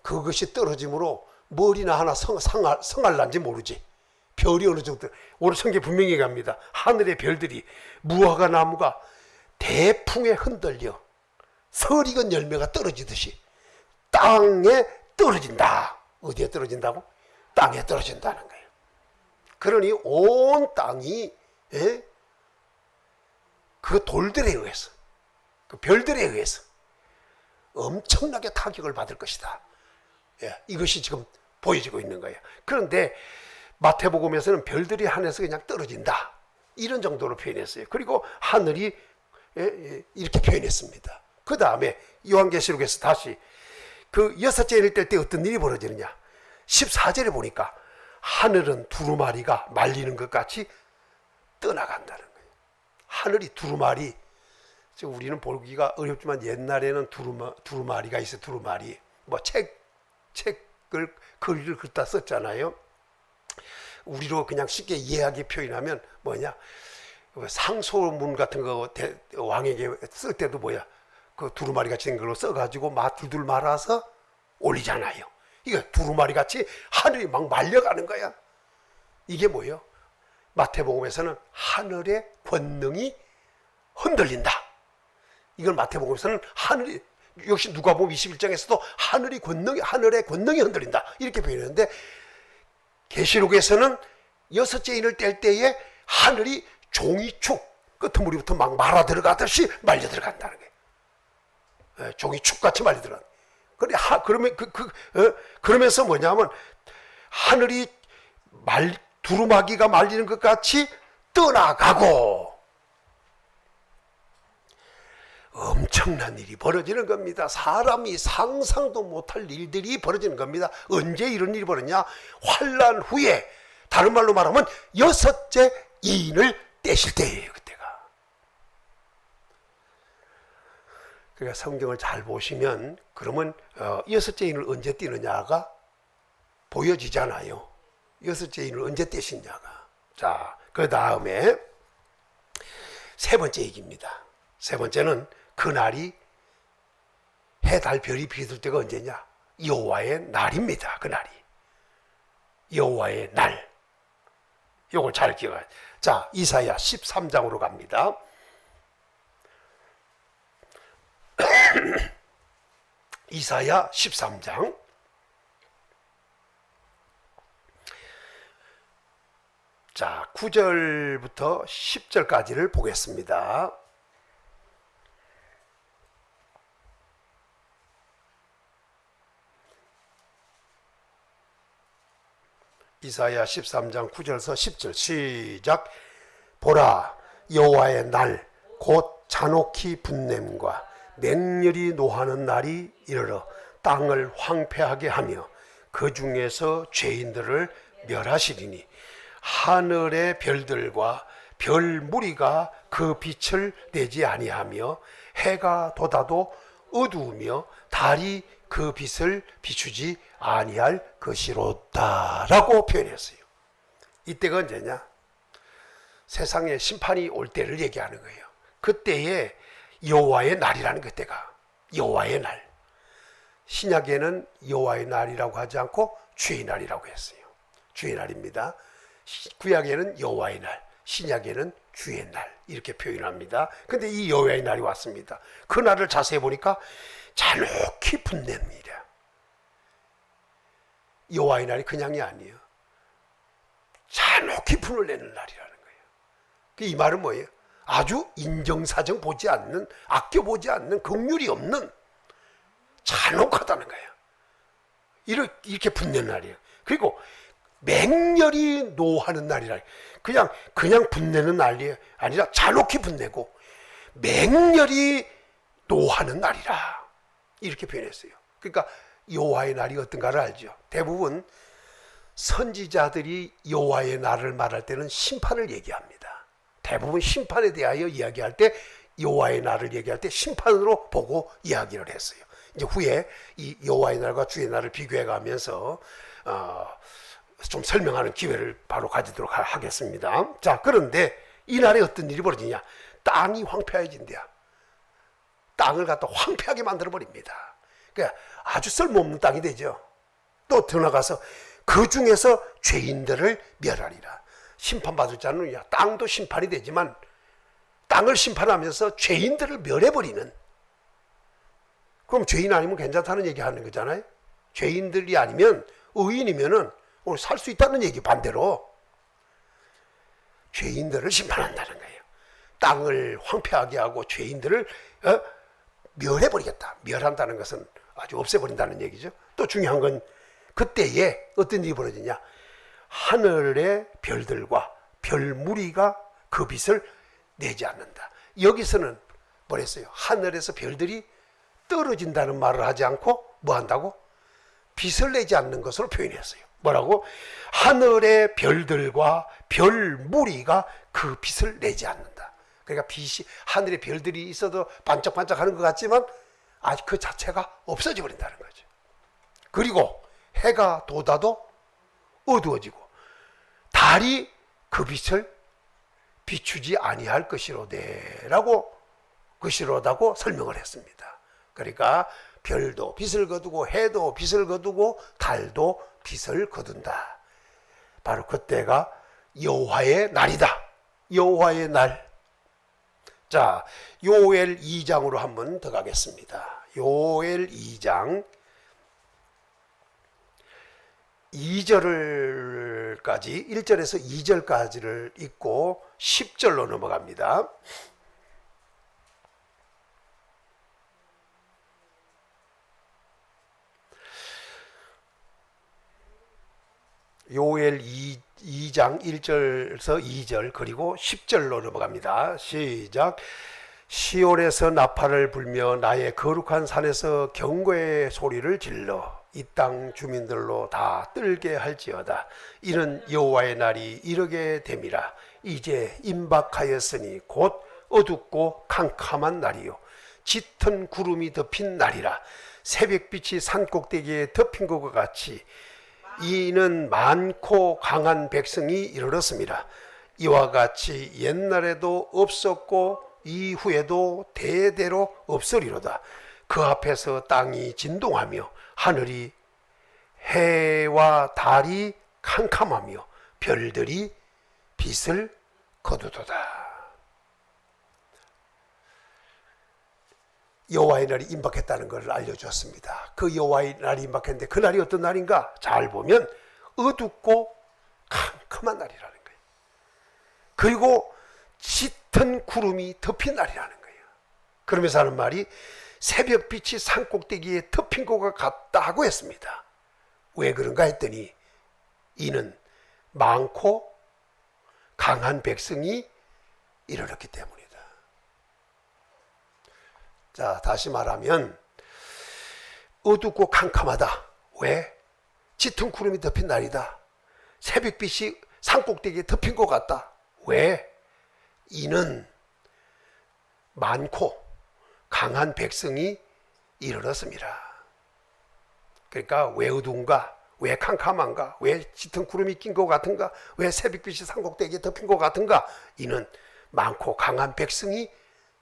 그것이 떨어짐으로 머리나 하나 성할란지 모르지. 별이 어느 정도, 오늘 성경 분명히 갑니다. 하늘의 별들이 무화과 나무가 대풍에 흔들려 서리건 열매가 떨어지듯이 땅에 떨어진다. 어디에 떨어진다고? 땅에 떨어진다는 거예요. 그러니 온 땅이 그 돌들에 의해서, 그 별들에 의해서 엄청나게 타격을 받을 것이다. 이것이 지금 보여지고 있는 거예요. 그런데 마태복음에서는 별들이 하늘에서 그냥 떨어진다. 이런 정도로 표현했어요. 그리고 하늘이 이렇게 표현했습니다. 그 다음에 요한계시록에서 다시 그 여섯째 인을 뗄 때 어떤 일이 벌어지느냐. 14절에 보니까 하늘은 두루마리가 말리는 것 같이 떠나간다는 거예요. 하늘이 두루마리. 지금 우리는 보기가 어렵지만 옛날에는 두루마리가 있어요. 두루마리. 뭐 책을 글을 긋다 썼잖아요. 우리로 그냥 쉽게 이해하게 표현하면 뭐냐, 상소문 같은 거 왕에게 쓸 때도 뭐야, 그 두루마리 같이 된 걸로 써가지고 둘둘 말아서 올리잖아요. 이거 두루마리 같이 하늘이 막 말려가는 거야. 이게 뭐예요? 마태복음에서는 하늘의 권능이 흔들린다. 이걸 마태복음에서는 하늘이, 역시 누가복음 21장에서도 하늘의 권능이 흔들린다. 이렇게 표현했는데 계시록에서는 여섯째 인을 뗄 때에 하늘이 종이축 끄트머리부터 막 말아 들어가듯이 말려 들어간다는 거예요. 종이축 같이 말려 들어간다. 그러면서 뭐냐면 하늘이 두루마기가 말리는 것 같이 떠나가고 엄청난 일이 벌어지는 겁니다. 사람이 상상도 못할 일들이 벌어지는 겁니다. 언제 이런 일이 벌어지냐? 환난 후에, 다른 말로 말하면 여섯째 인을 떼실 때예요. 그때가. 그러니까 성경을 잘 보시면 그러면 여섯째 인을 언제 떼느냐가 보여지잖아요. 여섯째 인을 언제 떼시냐가. 자, 그 다음에 세 번째 얘기입니다. 세 번째는 그날이 해, 달, 별이 비tul 때가 언제냐? 여호와의 날입니다. 그날이 여호와의 날. 요걸 잘 기억해야. 자, 이사야 13장으로 갑니다. 이사야 13장. 자, 9절부터 10절까지를 보겠습니다. 이사야 13장 9절에서 10절 시작. 보라, 여호와의 날 곧 잔혹히 분냄과 맹렬히 노하는 날이 이르러 땅을 황폐하게 하며 그 중에서 죄인들을 멸하시리니 하늘의 별들과 별 무리가 그 빛을 내지 아니하며 해가 돋아도 어두우며 달이 그 빛을 비추지 아니할 것이로다 라고 표현했어요. 이때가 언제냐? 세상에 심판이 올 때를 얘기하는 거예요. 그때에 여호와의 날이라는 그때가 여호와의 날. 신약에는 여호와의 날이라고 하지 않고 주의 날이라고 했어요. 주의 날입니다. 구약에는 여호와의 날, 신약에는 주의 날 이렇게 표현합니다. 근데 이 여호와의 날이 왔습니다. 그 날을 자세히 보니까 잔혹히 분냅니다. 여호와의 날이 그냥이 아니에요. 잔혹히 분을 내는 날이라는 거예요. 이 말은 뭐예요? 아주 인정사정 보지 않는, 아껴보지 않는, 긍휼이 없는 잔혹하다는 거예요. 이렇게 분내는 날이에요. 그리고 맹렬히 노하는 날이라. 그냥 분내는 날이 아니라 잔혹히 분내고 맹렬히 노하는 날이라 이렇게 표현했어요. 그러니까 여호와의 날이 어떤가를 알죠. 대부분 선지자들이 여호와의 날을 말할 때는 심판을 얘기합니다. 대부분 심판에 대하여 이야기할 때 여호와의 날을 얘기할 때 심판으로 보고 이야기를 했어요. 이제 후에 이 여호와의 날과 주의 날을 비교해 가면서 좀 설명하는 기회를 바로 가지도록 하겠습니다. 자, 그런데 이 날에 어떤 일이 벌어지냐? 땅이 황폐해진대요. 땅을 갖다 황폐하게 만들어 버립니다. 그러니까 아주 쓸모없는 땅이 되죠. 또 더 나가서 그 중에서 죄인들을 멸하리라. 심판받을 자는 땅도 심판이 되지만 땅을 심판하면서 죄인들을 멸해버리는. 그럼 죄인 아니면 괜찮다는 얘기 하는 거잖아요. 죄인들이 아니면 의인이면은 오늘 살 수 있다는 얘기 반대로 죄인들을 심판한다는 거예요. 땅을 황폐하게 하고 죄인들을 멸해버리겠다. 멸한다는 것은 아주 없애버린다는 얘기죠. 또 중요한 건 그때에 어떤 일이 벌어지냐? 하늘의 별들과 별 무리가 그 빛을 내지 않는다. 여기서는 뭐랬어요? 하늘에서 별들이 떨어진다는 말을 하지 않고 뭐 한다고? 빛을 내지 않는 것으로 표현했어요. 뭐라고? 하늘의 별들과 별 무리가 그 빛을 내지 않는다. 그러니까 빛이, 하늘에 별들이 있어도 반짝반짝하는 것 같지만 아직 그 자체가 없어져 버린다는 거죠. 그리고 해가 돋아도 어두워지고 달이 그 빛을 비추지 아니할 것이로되라고 것이로다고 설명을 했습니다. 그러니까 별도 빛을 거두고 해도 빛을 거두고 달도 빛을 거둔다. 바로 그때가 여호와의 날이다. 여호와의 날. 자, 요엘 2장으로 한번 더 가겠습니다. 요엘 2장 2절까지 1절에서 2절까지를 읽고 10절로 넘어갑니다. 요엘 2장 1절에서 2절 그리고 10절로 넘어갑니다. 시작. 시온에서 나팔을 불며 나의 거룩한 산에서 경고의 소리를 질러 이 땅 주민들로 다 떨게 할지어다. 이는 여호와의 날이 이르게 됨이라. 이제 임박하였으니 곧 어둡고 캄캄한 날이요 짙은 구름이 덮인 날이라. 새벽빛이 산꼭대기에 덮인 것과 같이 이는 많고 강한 백성이 이르렀습니다. 이와 같이 옛날에도 없었고 이후에도 대대로 없으리로다. 그 앞에서 땅이 진동하며 하늘이 해와 달이 캄캄하며 별들이 빛을 거두도다. 여호와의 날이 임박했다는 것을 알려주었습니다. 그 여호와의 날이 임박했는데 그 날이 어떤 날인가? 잘 보면 어둡고 캄캄한 날이라는 거예요. 그리고 짙은 구름이 덮인 날이라는 거예요. 그러면서 하는 말이 새벽빛이 산꼭대기에 덮인 것과 같다고 했습니다. 왜 그런가 했더니 이는 많고 강한 백성이 이르렀기 때문이다. 자, 다시 말하면 어둡고 캄캄하다. 왜? 짙은 구름이 덮인 날이다. 새벽빛이 산꼭대기에 덮인 것 같다. 왜? 이는 많고 강한 백성이 이르렀습니다. 그러니까 왜 어두운가? 왜 캄캄한가? 왜 짙은 구름이 낀 것 같은가? 왜 새벽빛이 산꼭대기에 덮인 것 같은가? 이는 많고 강한 백성이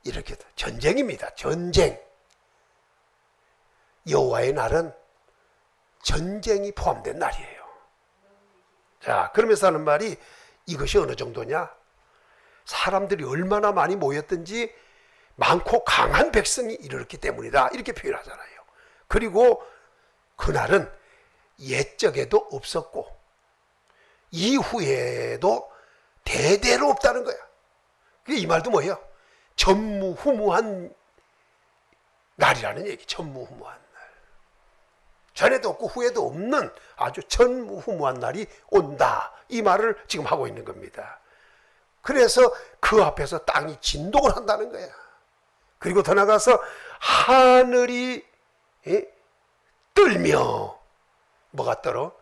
이렇게 전쟁입니다. 전쟁. 여호와의 날은 전쟁이 포함된 날이에요. 자, 그러면서 하는 말이 이것이 어느 정도냐? 사람들이 얼마나 많이 모였든지 많고 강한 백성이 이르렀기 때문이다. 이렇게 표현하잖아요. 그리고 그날은 옛적에도 없었고 이후에도 대대로 없다는 거야. 이 말도 뭐예요? 전무후무한 날이라는 얘기. 전무후무한 날. 전에도 없고 후에도 없는 아주 전무후무한 날이 온다. 이 말을 지금 하고 있는 겁니다. 그래서 그 앞에서 땅이 진동을 한다는 거야. 그리고 더 나가서 하늘이 떨며 뭐가 떨어?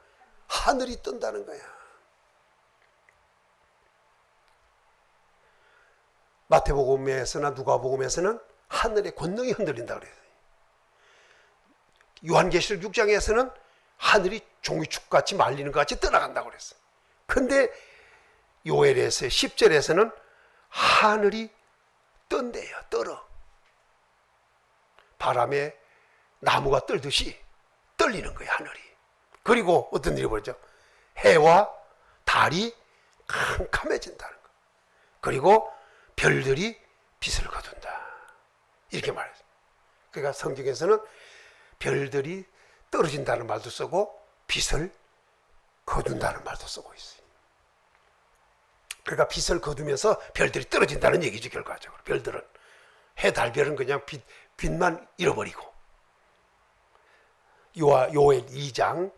하늘이 뜬다는 거야. 마태복음에서나 누가복음에서는 하늘의 권능이 흔들린다 그래요. 요한계시록 6장에서는 하늘이 종이축같이 말리는 것 같이 떠나간다고 그랬어. 근데 요엘에서 10절에서는 하늘이 뜬대요. 떨어. 바람에 나무가 떨듯이 떨리는 거예요. 하늘이. 그리고 어떤 일이 벌어져? 해와 달이 캄캄해진다는 거. 그리고 별들이 빛을 거둔다. 이렇게 말했어요. 그러니까 성경에서는 별들이 떨어진다는 말도 쓰고 빛을 거둔다는 말도 쓰고 있어요. 그러니까 빛을 거두면서 별들이 떨어진다는 얘기죠. 결과적으로 별들은. 해, 달, 별은 그냥 빛만 잃어버리고. 요엘 2장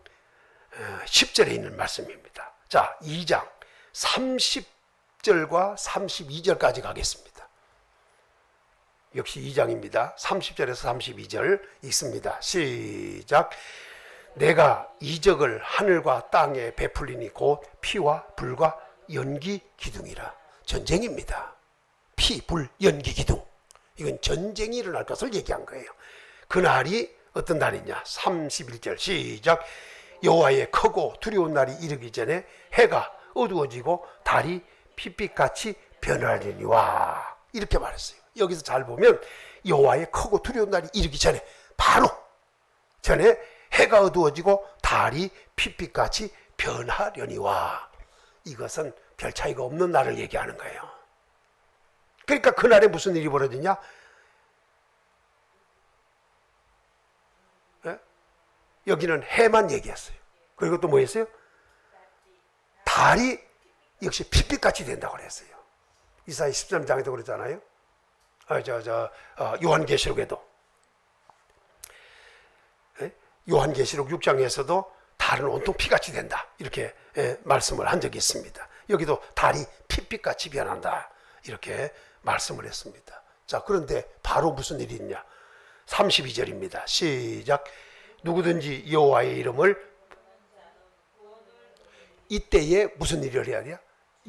10절에 있는 말씀입니다. 자, 2장 30절과 32절까지 가겠습니다. 역시 2장입니다. 30절에서 32절 읽습니다. 시작. 내가 이적을 하늘과 땅에 베풀리니 곧 피와 불과 연기 기둥이라. 전쟁입니다. 피, 불, 연기 기둥. 이건 전쟁이 일어날 것을 얘기한 거예요. 그날이 어떤 날이냐? 31절 시작. 여호와의 크고 두려운 날이 이르기 전에 해가 어두워지고 달이 핏빛같이 변하리니와. 이렇게 말했어요. 여기서 잘 보면 여호와의 크고 두려운 날이 이르기 전에, 바로 전에 해가 어두워지고 달이 핏빛같이 변하려니와. 이것은 별 차이가 없는 날을 얘기하는 거예요. 그러니까 그날에 무슨 일이 벌어지냐? 여기는 해만 얘기했어요. 그리고 또 뭐 했어요? 달이 역시 핏빛같이 된다고 그랬어요. 이사야 13장에도 그랬잖아요. 요한계시록에도. 요한계시록 6장에서도 달은 온통 피같이 된다. 이렇게 말씀을 한 적이 있습니다. 여기도 달이 핏빛같이 변한다. 이렇게 말씀을 했습니다. 자, 그런데 바로 무슨 일이 있냐? 32절입니다. 시작. 누구든지 여호와의 이름을, 이때에 무슨 일을 해야 돼요?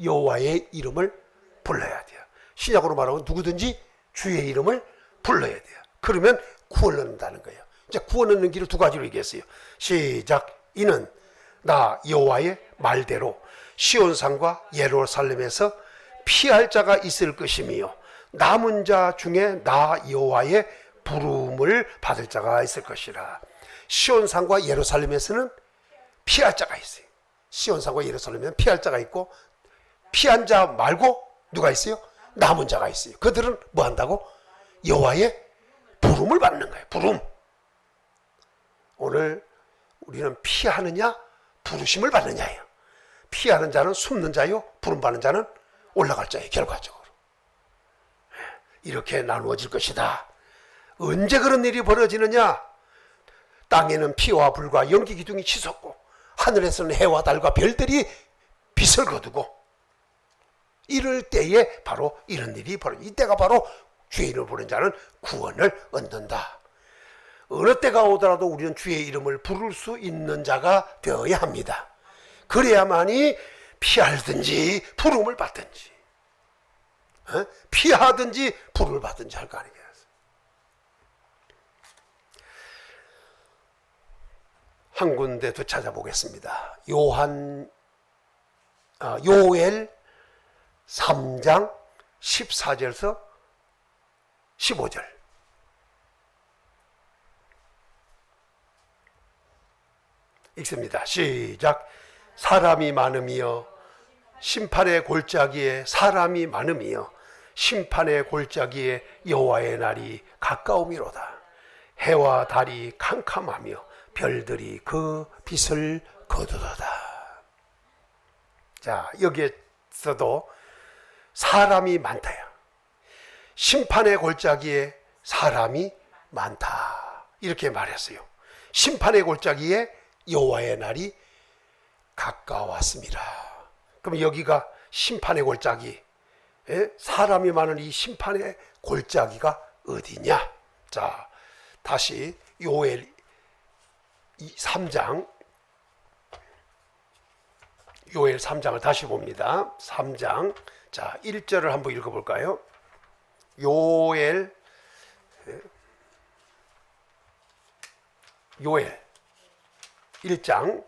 여호와의 이름을 불러야 돼요. 신약으로 말하면 누구든지 주의 이름을 불러야 돼요. 그러면 구원을 얻는다는 거예요. 이제 구원 얻는 길을 두 가지로 얘기했어요. 시작. 이는 나 여호와의 말대로 시온산과 예루살렘에서 피할 자가 있을 것이며 남은 자 중에 나 여호와의 부름을 받을 자가 있을 것이라. 시온산과 예루살렘에서는 피할 자가 있어요. 시온산과 예루살렘에는 피할 자가 있고, 피한 자 말고 누가 있어요? 남은 자가 있어요. 그들은 뭐 한다고? 여호와의 부름을 받는 거예요. 부름. 오늘 우리는 피하느냐 부르심을 받느냐예요. 피하는 자는 숨는 자요, 부름 받는 자는 올라갈 자예요. 결과적으로 이렇게 나누어질 것이다. 언제 그런 일이 벌어지느냐? 땅에는 피와 불과 연기 기둥이 치솟고 하늘에서는 해와 달과 별들이 빛을 거두고, 이럴 때에 바로 이런 일이 벌어져. 이때가 바로 주의 이름을 부르는 자는 구원을 얻는다. 어느 때가 오더라도 우리는 주의 이름을 부를 수 있는 자가 되어야 합니다. 그래야만이 피하든지 부름을 받든지. 피하든지 불을 받든지 할 거 아니겠어요. 한 군데 더 찾아보겠습니다. 요엘 3장 14절에서 15절. 읽습니다. 시작. 사람이 많음이여 심판의 골짜기에 사람이 많음이여 심판의 골짜기에 여호와의 날이 가까우미로다. 해와 달이 캄캄하며 별들이 그 빛을 거두도다. 자, 여기에서도 사람이 많다요. 심판의 골짜기에 사람이 많다. 이렇게 말했어요. 심판의 골짜기에 여호와의 날이 가까웠습니다. 그럼 여기가 심판의 골짜기, 사람이 많은 이 심판의 골짜기가 어디냐? 자, 다시 요엘 3장, 요엘 3장을 다시 봅니다. 3장, 자 1절을 한번 읽어볼까요? 요엘 1장,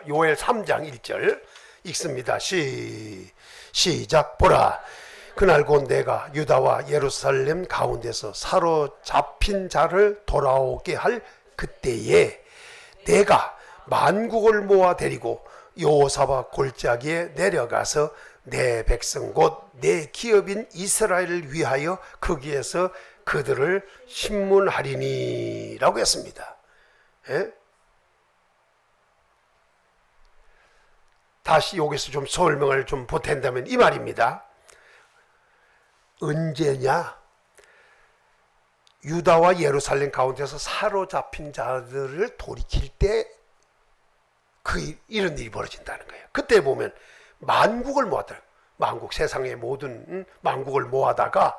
요엘 3장 1절 읽습니다. 시작. 보라, 그날 곧 내가 유다와 예루살렘 가운데서 사로잡힌 자를 돌아오게 할 그때에 내가 만국을 모아 데리고 여호사밧 골짜기에 내려가서 내 백성 곧 내 기업인 이스라엘을 위하여 거기에서 그들을 신문하리니 라고 했습니다. 다시 여기서 좀 설명을 좀 보탠다면 이 말입니다. 언제냐? 유다와 예루살렘 가운데서 사로잡힌 자들을 돌이킬 때 이런 일이 벌어진다는 거예요. 그때 보면 만국을 모았다. 만국, 세상의 모든 만국을 모아다가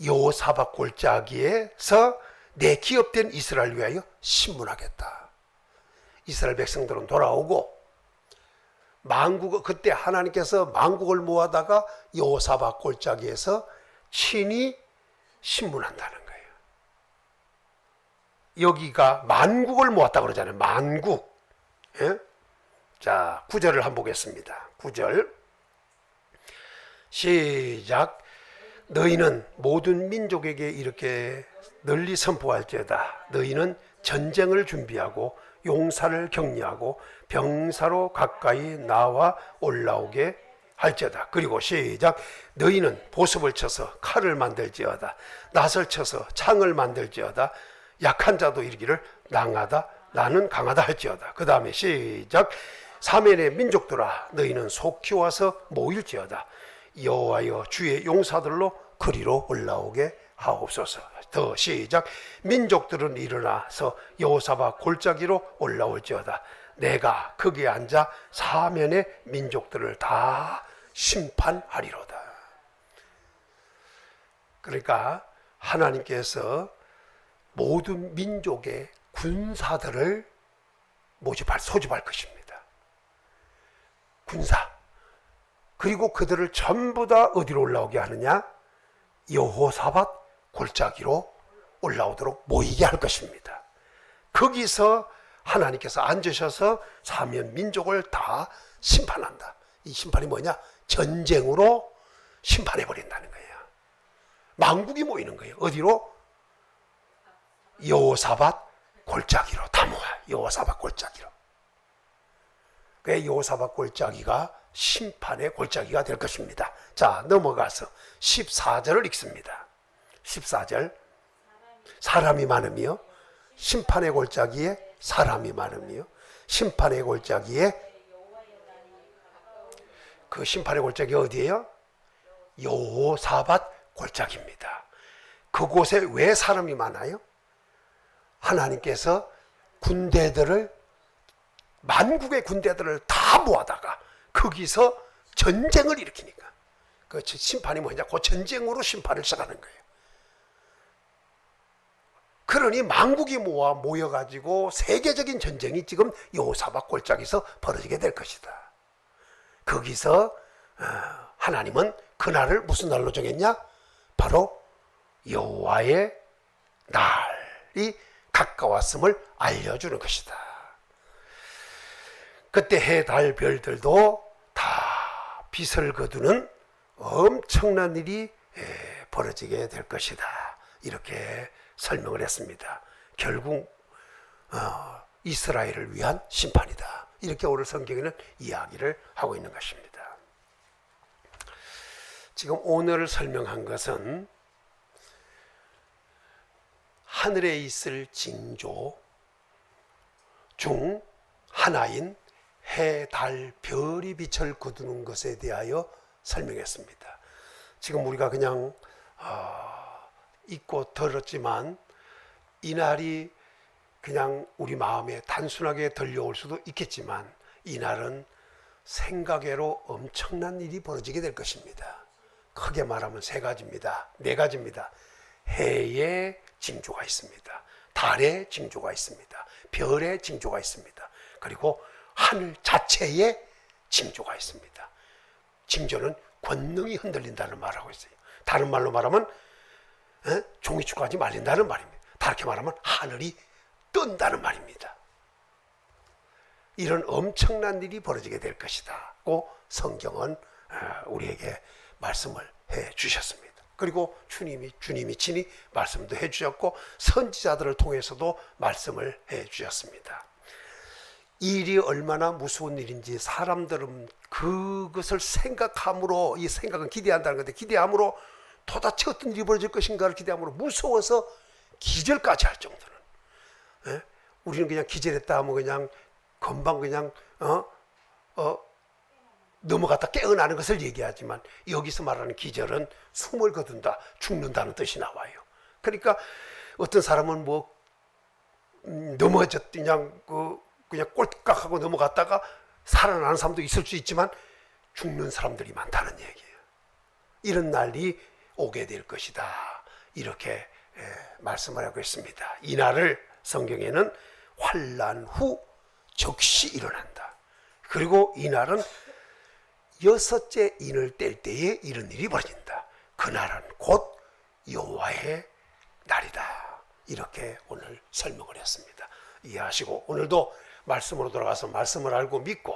여호사밧 골짜기에서 내 기업된 이스라엘 위하여 신문하겠다. 이스라엘 백성들은 돌아오고 그때 하나님께서 만국을 모아다가 여호사밧 골짜기에서 친히 신문한다는 거예요. 여기가 만국을 모았다 그러잖아요. 만국. 자, 9절을 한번 보겠습니다. 9절 시작. 너희는 모든 민족에게 이렇게 널리 선포할지어다. 너희는 전쟁을 준비하고 용사를 격려하고 병사로 가까이 나와 올라오게 할지어다. 그리고 시작. 너희는 보습을 쳐서 칼을 만들지어다. 낫을 쳐서 창을 만들지어다. 약한 자도 이르기를 낭하다 나는 강하다 할지어다. 그 다음에 시작. 사면의 민족들아 너희는 속히 와서 모일지어다. 여호와여 주의 용사들로 그리로 올라오게 하옵소서. 더 시작. 민족들은 일어나서 여호사밧 골짜기로 올라올지어다. 내가 거기에 앉아 사면의 민족들을 다 심판하리로다. 그러니까 하나님께서 모든 민족의 군사들을 소집할 것입니다. 군사. 그리고 그들을 전부 다 어디로 올라오게 하느냐? 여호사밧 골짜기로 올라오도록 모이게 할 것입니다. 거기서 하나님께서 앉으셔서 사면 민족을 다 심판한다. 이 심판이 뭐냐? 전쟁으로 심판해버린다는 거예요. 만국이 모이는 거예요. 어디로? 여호사밧 골짜기로 다 모아. 여호사밧 골짜기로. 그 여호사밧 골짜기가 심판의 골짜기가 될 것입니다. 자, 넘어가서 14절을 읽습니다. 14절. 사람이 많으며 심판의 골짜기에 사람이 많으며 심판의 골짜기에, 그 심판의 골짜기 어디예요? 여호사밧 골짜기입니다. 그곳에 왜 사람이 많아요? 하나님께서 만국의 군대들을 다 모아다가 거기서 전쟁을 일으키니까 그 심판이 뭐냐? 그 전쟁으로 심판을 시작하는 거예요. 그러니 만국이 모여가지고 세계적인 전쟁이 지금 여호사밧 골짜기에서 벌어지게 될 것이다. 거기서 하나님은 그날을 무슨 날로 정했냐? 바로 여호와의 날이 가까웠음을 알려주는 것이다. 그때 해, 달, 별들도 다 빛을 거두는 엄청난 일이 벌어지게 될 것이다. 이렇게 설명을 했습니다. 결국 이스라엘을 위한 심판이다. 이렇게 오늘 성경에는 이야기를 하고 있는 것입니다. 지금 오늘 설명한 것은 하늘에 있을 징조 중 하나인 해, 달, 별이 빛을 거두는 것에 대하여 설명했습니다. 지금 우리가 그냥 읽고 들었지만 이 날이 그냥 우리 마음에 단순하게 들려올 수도 있겠지만 이 날은 생각외로 엄청난 일이 벌어지게 될 것입니다. 크게 말하면 세 가지입니다. 네 가지입니다. 해의 징조가 있습니다. 달의 징조가 있습니다. 별의 징조가 있습니다. 그리고 하늘 자체의 징조가 있습니다. 징조는 권능이 흔들린다는 말을 하고 있어요. 다른 말로 말하면 종이축까지 말린다는 말입니다. 다르게 말하면 하늘이 뜬다는 말입니다. 이런 엄청난 일이 벌어지게 될 것이다 고 성경은 우리에게 말씀을 해 주셨습니다. 그리고 주님이 친히 말씀도 해 주셨고 선지자들을 통해서도 말씀을 해 주셨습니다. 이 일이 얼마나 무서운 일인지 사람들은 그것을 생각함으로, 이 생각은 기대한다는 건데 기대함으로 도대체 어떤 일이 벌어질 것인가를 기대함으로 무서워서 기절까지 할 정도는, 우리는 그냥 기절했다 하면 그냥 금방 그냥 넘어갔다 깨어나는 것을 얘기하지만 여기서 말하는 기절은 숨을 거둔다, 죽는다는 뜻이 나와요. 그러니까 어떤 사람은 뭐 넘어졌 그냥 꼴깍하고 넘어갔다가 살아나는 사람도 있을 수 있지만 죽는 사람들이 많다는 얘기예요. 이런 날이 오게 될 것이다. 이렇게 말씀을 하고 있습니다. 이 날을 성경에는 환난 후 즉시 일어난다. 그리고 이 날은 여섯째 인을 뗄 때에 이런 일이 벌어진다. 그날은 곧 여호와의 날이다. 이렇게 오늘 설명을 했습니다. 이해하시고 오늘도 말씀으로 돌아가서 말씀을 알고 믿고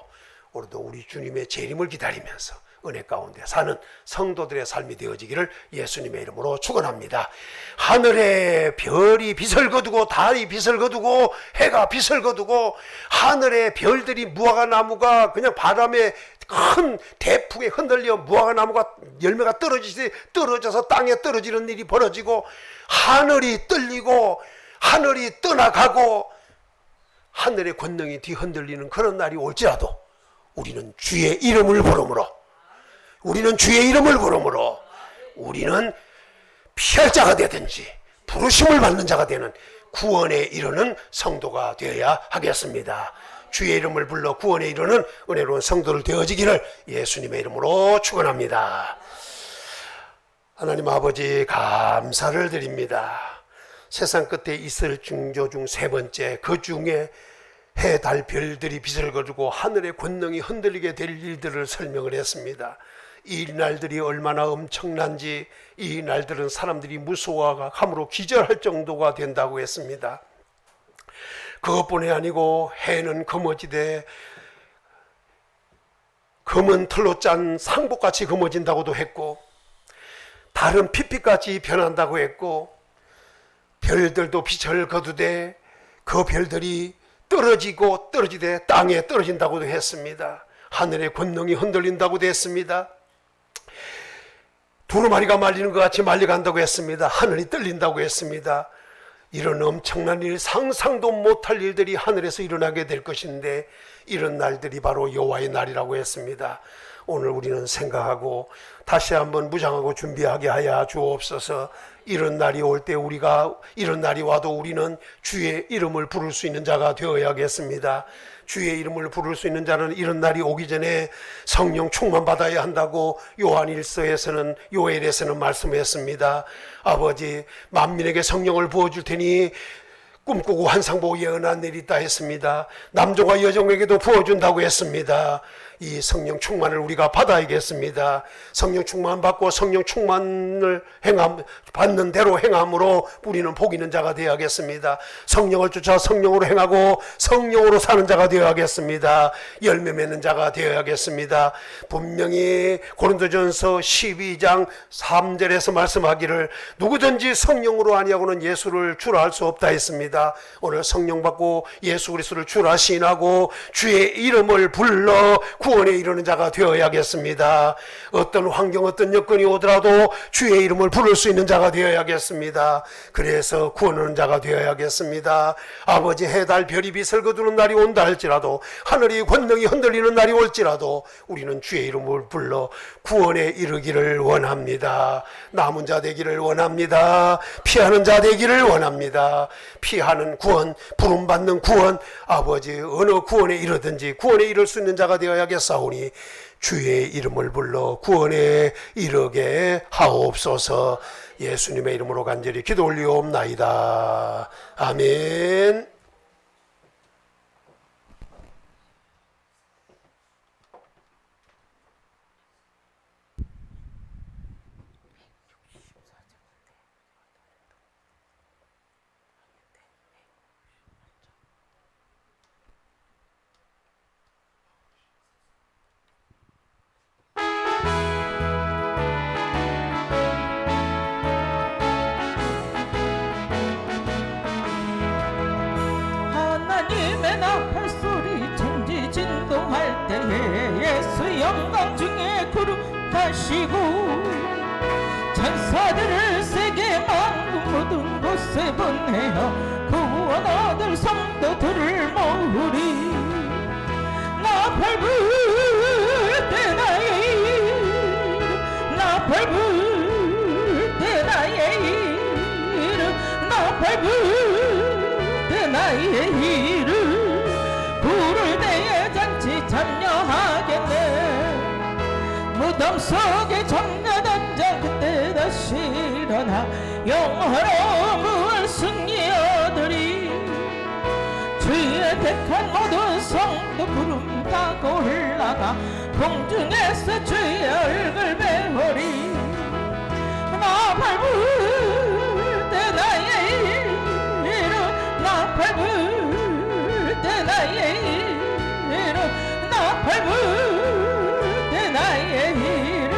오늘도 우리 주님의 재림을 기다리면서 은혜 가운데 사는 성도들의 삶이 되어지기를 예수님의 이름으로 축원합니다. 하늘에 별이 빛을 거두고 달이 빛을 거두고 해가 빛을 거두고 하늘의 별들이 무화과 나무가 그냥 바람에 큰 대풍에 흔들려 무화과 나무가 열매가 떨어져서 땅에 떨어지는 일이 벌어지고 하늘이 떨리고 하늘이 떠나가고 하늘의 권능이 뒤흔들리는 그런 날이 올지라도 우리는 주의 이름을 부르므로 우리는 피할 자가 되든지 부르심을 받는 자가 되는 구원에 이르는 성도가 되어야 하겠습니다. 주의 이름을 불러 구원에 이르는 은혜로운 성도를 되어지기를 예수님의 이름으로 축원합니다. 하나님 아버지 감사를 드립니다. 세상 끝에 있을 징조 중 세 번째, 그 중에 해, 달, 별들이 빛을 거두고 하늘의 권능이 흔들리게 될 일들을 설명을 했습니다. 이 날들이 얼마나 엄청난지, 이 날들은 사람들이 무서워함으로 기절할 정도가 된다고 했습니다. 그것뿐이 아니고 해는 검어지되 검은 털로 짠 상복같이 검어진다고도 했고 달은 핏빛같이 변한다고 했고 별들도 빛을 거두되 그 별들이 떨어지되 땅에 떨어진다고도 했습니다. 하늘의 권능이 흔들린다고도 했습니다. 두루마리가 말리는 것 같이 말려간다고 했습니다. 하늘이 떨린다고 했습니다. 이런 엄청난 일, 상상도 못할 일들이 하늘에서 일어나게 될 것인데 이런 날들이 바로 여호와의 날이라고 했습니다. 오늘 우리는 생각하고 다시 한번 무장하고 준비하게 하여 주옵소서. 이런 날이 올 때 이런 날이 와도 우리는 주의 이름을 부를 수 있는 자가 되어야겠습니다. 주의 이름을 부를 수 있는 자는 이런 날이 오기 전에 성령 충만 받아야 한다고 요엘에서는 말씀했습니다. 아버지, 만민에게 성령을 부어줄 테니 꿈꾸고 환상보고 예언한 일이 있다 했습니다. 남종과 여종에게도 부어준다고 했습니다. 이 성령 충만을 우리가 받아야겠습니다. 성령 충만 받고 성령 충만을 받는 대로 행함으로 우리는 복 있는 자가 되어야겠습니다. 성령을 쫓아 성령으로 행하고 성령으로 사는 자가 되어야겠습니다. 열매 맺는 자가 되어야겠습니다. 분명히 고린도전서 12장 3절에서 말씀하기를 누구든지 성령으로 아니하고는 예수를 주라 할 수 없다 했습니다. 오늘 성령 받고 예수 그리스도를 주라 시인하고 주의 이름을 불러 구원에 이르는 자가 되어야겠습니다. 어떤 환경 어떤 여건이 오더라도 주의 이름을 부를 수 있는 자가 되어야겠습니다. 그래서 구원하는 자가 되어야겠습니다. 아버지 해달 별이 빛을 거두는 날이 온다 할지라도 하늘이 권능이 흔들리는 날이 올지라도 우리는 주의 이름을 불러 구원에 이르기를 원합니다. 남은 자 되기를 원합니다. 피하는 자 되기를 원합니다. 피하는 구원, 부름받는 구원, 아버지 어느 구원에 이르든지 구원에 이를 수 있는 자가 되어야겠사오니 주의 이름을 불러 구원에 이르게 하옵소서. 예수님의 이름으로 간절히 기도 올리옵나이다. 아멘. 하나님의 나팔 소리 천지진동할 때에 예수 영광 중에 거룩하시고 천사들을 세계 만국 모든 곳에 보내어 구원 얻을 성도들을 모으리. 나팔 불 때 나의 이름, 나팔 불 때 나의 이름, 나팔 불 때 나의 이름 부를 때에 잔치 참여하겠네. 무덤 속에 정려던 자 그때 다시 일어나 영화로움을 승리 얻으리. 주의 택한 모든 성도 구름 타고 올라가 공중에서 주의 얼굴 배우리. 나팔 불 때 나의 이름, 나팔 불 때 나의 이름, 나팔 불 때 나의 이름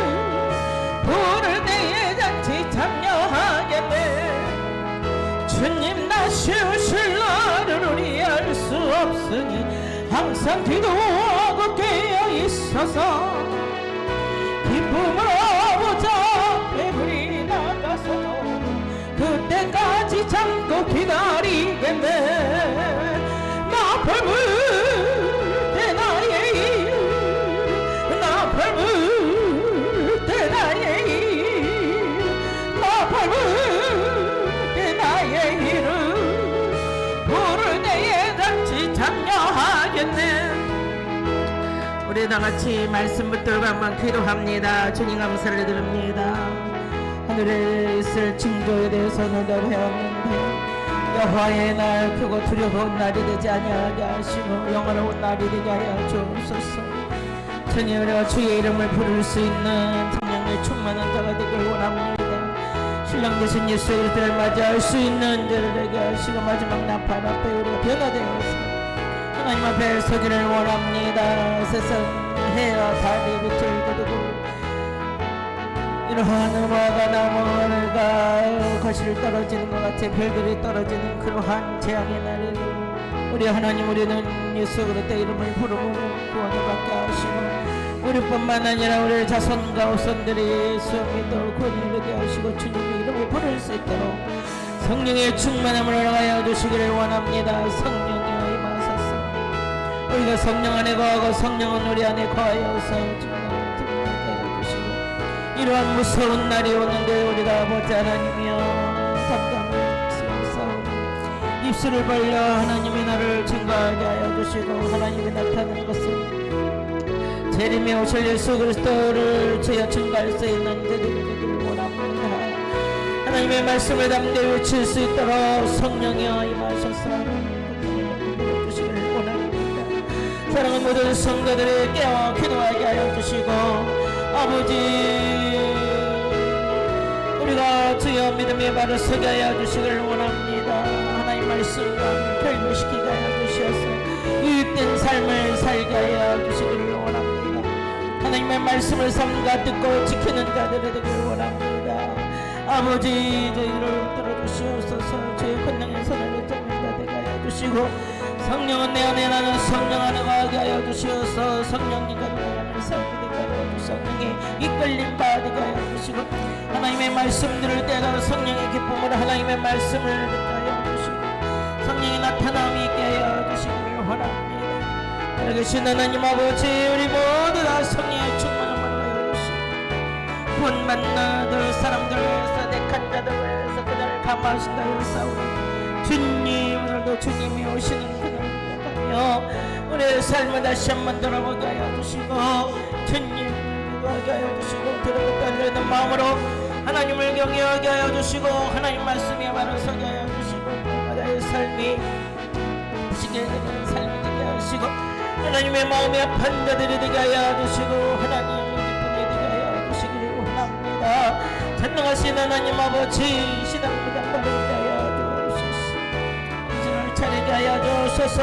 부를 때에 잔치 참여하겠네. 주님 나 쉬우실 날을 우리 알 수 없으니 항상 기도하고 깨어 있어서 기쁨으로 보자 배불이 나가서도 그때까지 참고 기다리겠네. 나팔 불 때 나의 이름, 나팔 불 때 나의 이름, 나팔 불 때 나의 이름 부를 때에 같이 참여하겠네. 우리 다같이 말씀 붙들고 한번 기도합니다. 주님 감사를 드립니다. 하늘에 있을 징조에 대해서 오늘도 배웠는데 여호와의 날 크고 두려운 날이 되지 아니하게 하시고 영원한 날이 되게 하여 주옵소서. 주님 우리가 주의 이름을 부를 수 있는 성령의 충만한 자가 되길 원합니다. 신랑 되신 예수 그리스도를 맞이할 수 있는 자들에게 하시고 마지막 나팔 앞에 우리가 변화되어서 하나님 앞에 서기를 원합니다. 세상 해와 달이 빛을 거두고 이러한 음화가 나무가 거실 떨어지는 것 같아 별들이 떨어지는 그러한 재앙의 날에도 우리 하나님 우리는 예수 그리스도 이름을 부르고 구원을 받게 하시고 우리뿐만 아니라 우리 자손과 후손들이 예수 믿어 구원을 이루게 하시고 주님의 이름을 부를 수 있도록 성령의 충만함을 허락하여 주시기를 원합니다. 성령이여 임하소서. 우리가 성령 안에 거하고 성령은 우리 안에 거하여서 주님을 등하게 하여 주시고 이러한 무서운 날이 오는데 우리가 아버지 하나님이여 담담을 쓰면서 입술을 벌려 하나님의 나를 증거하게 하여 주시고 하나님이 나타나는 것을 재림에 오실 예수 그리스도를 주여 증거할 수 있는 저들이 되기를 원합니다. 하나님의 말씀을 담대 외칠 수 있도록 성령이여 임하시고 주셔서 주시기를 원합니다. 사랑하는 모든 성도들을 깨워 기도하게 하여 주시고 아버지 우리가 주여 믿음의 발을 서게 하여 주시기를 원합니다. 하나님 말씀과 결부시키게 하여 주셔서 유익된 삶을 살게 하여 주시기를 원합니다. 하나님의 말씀을 삼가 듣고 지키는 자들이 되기를 원합니다. 아버지 저희를 들어주시옵소서. 저희 권능의 손을 잡는 자 되게 하여 주시고 성령은 내 안에 나는 성령 안에 거하게 하여 주시어서 성령님과 동행하는 삶이 되게 하여 주시고 성령의 이끌림 받게 하여 주시고 하나님의 말씀 들을 때가 성령의 기쁨으로 하나님의 말씀을 듣게 하여 주시고 성령의 나타남이 있게 하여 주시기를 원합니다. 살아계신 하나님 아버지 우리 모두 다 성령의 충만을 받아여 주시고 구원 만나들 사람들 위해서 택한 자들 위해서 그들을 감화하신다 싸우는 주님 오늘도 주님이 오시는 그날을 기억하며 우리의 삶을 다시 한번 돌아보게 하여 주시고 주님 기도하게 하여 주시고 들어오고 떨리는 마음으로 하나님을 경외하게 하여 주시고 하나님 말씀에 바로 서게 하여 주시고 나의 삶이 지게 되는 삶이 되게 하시고 하나님의 마음에 아픈 자들이 되게 하여 주시고 하나님의 기쁨이 되게 하여 주시기를 원합니다. 전능하신 하나님 아버지 신앙보다 바르게 하여 주옵소서. 이전을 차리게 하여 주옵소서.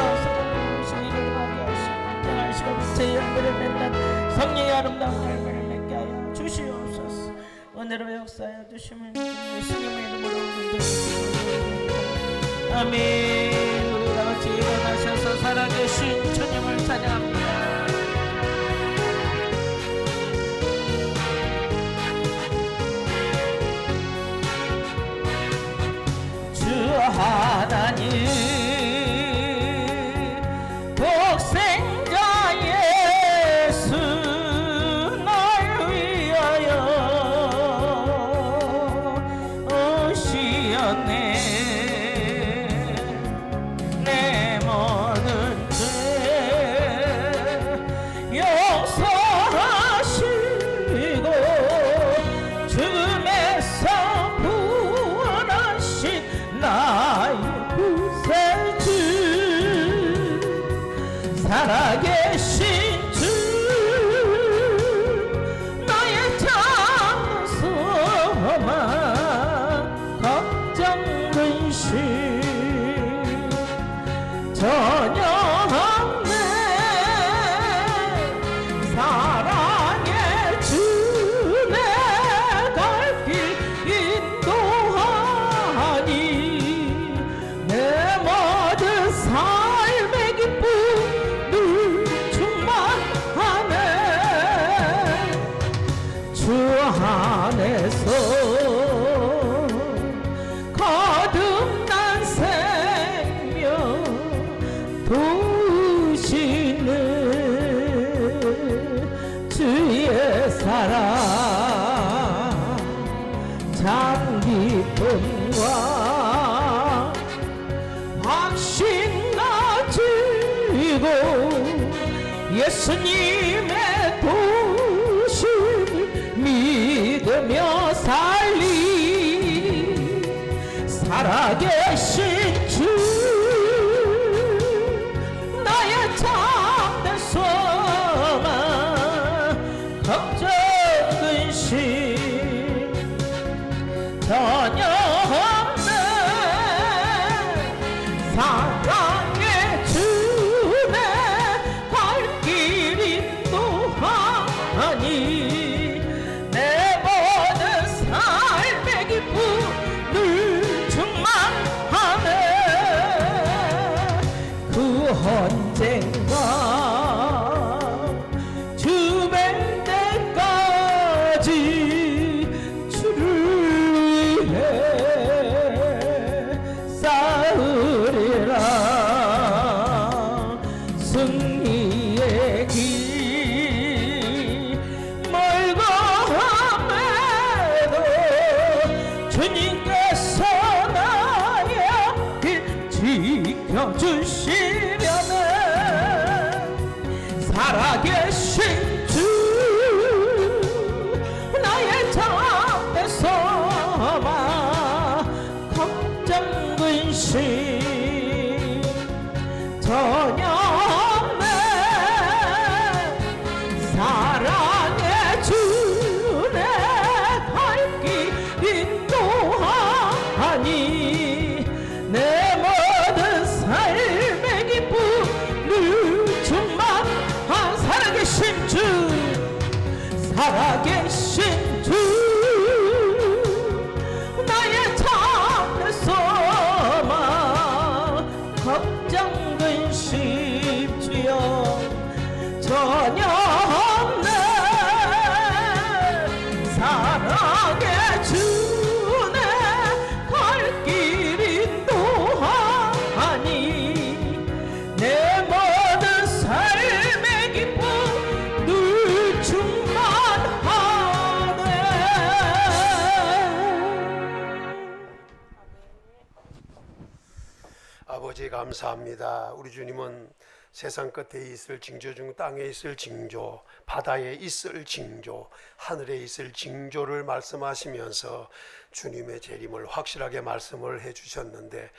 성령을 하게 하시고 정하시고 빛의 열매를 맺는 성령의 아름다운 열매를 맺게 하여 주시옵소서. 오늘의 역사하여 주심을 예수님의 이름으로 기도드립니다. 아멘. 우리 다같이 일어나셔서 살아계신 주님을 찬양합니다. 주 하나님 독생자 예수 날 위하여 오시었네. 내 모든 죄 용서하시고 죽음에서 부활하신 나의 구세주 살아계신 주 나의 작은 소망 걱정 근심 전혀 없네. 사랑의 주내 갈 길 인도하니 내 모든 삶의 기쁨 늘 충만하네. 주 안에서 거듭난 생명 도우시는 주의 사랑 참 기쁨과 확신 가지고 예수님의 도우심을 믿으며 살리 살아계신 주 나의 참된 소망 걱정 근심 전혀 없네. 사랑의 주내 갈 길 인도하니 내 모든 삶의 기쁨 늘 충만하네. 그 언젠가 주뵐 때까지 주를 위해 싸우리라. 승리의 길 멀고 함에도 주님께서 나의 길 지켜주시려네. 살아계신 주 나의 참된 소망 걱정 근심 주여 전혀 없네 사랑의 주네 갈 길 인도하니 내 모든 삶의 기쁨 늘 충만하네. 아버지 감사합니다. 우리 주님은 세상 끝에 있을 징조 중 땅에 있을 징조, 바다에 있을 징조, 하늘에 있을 징조를 말씀하시면서 주님의 재림을 확실하게 말씀을 해주셨는데,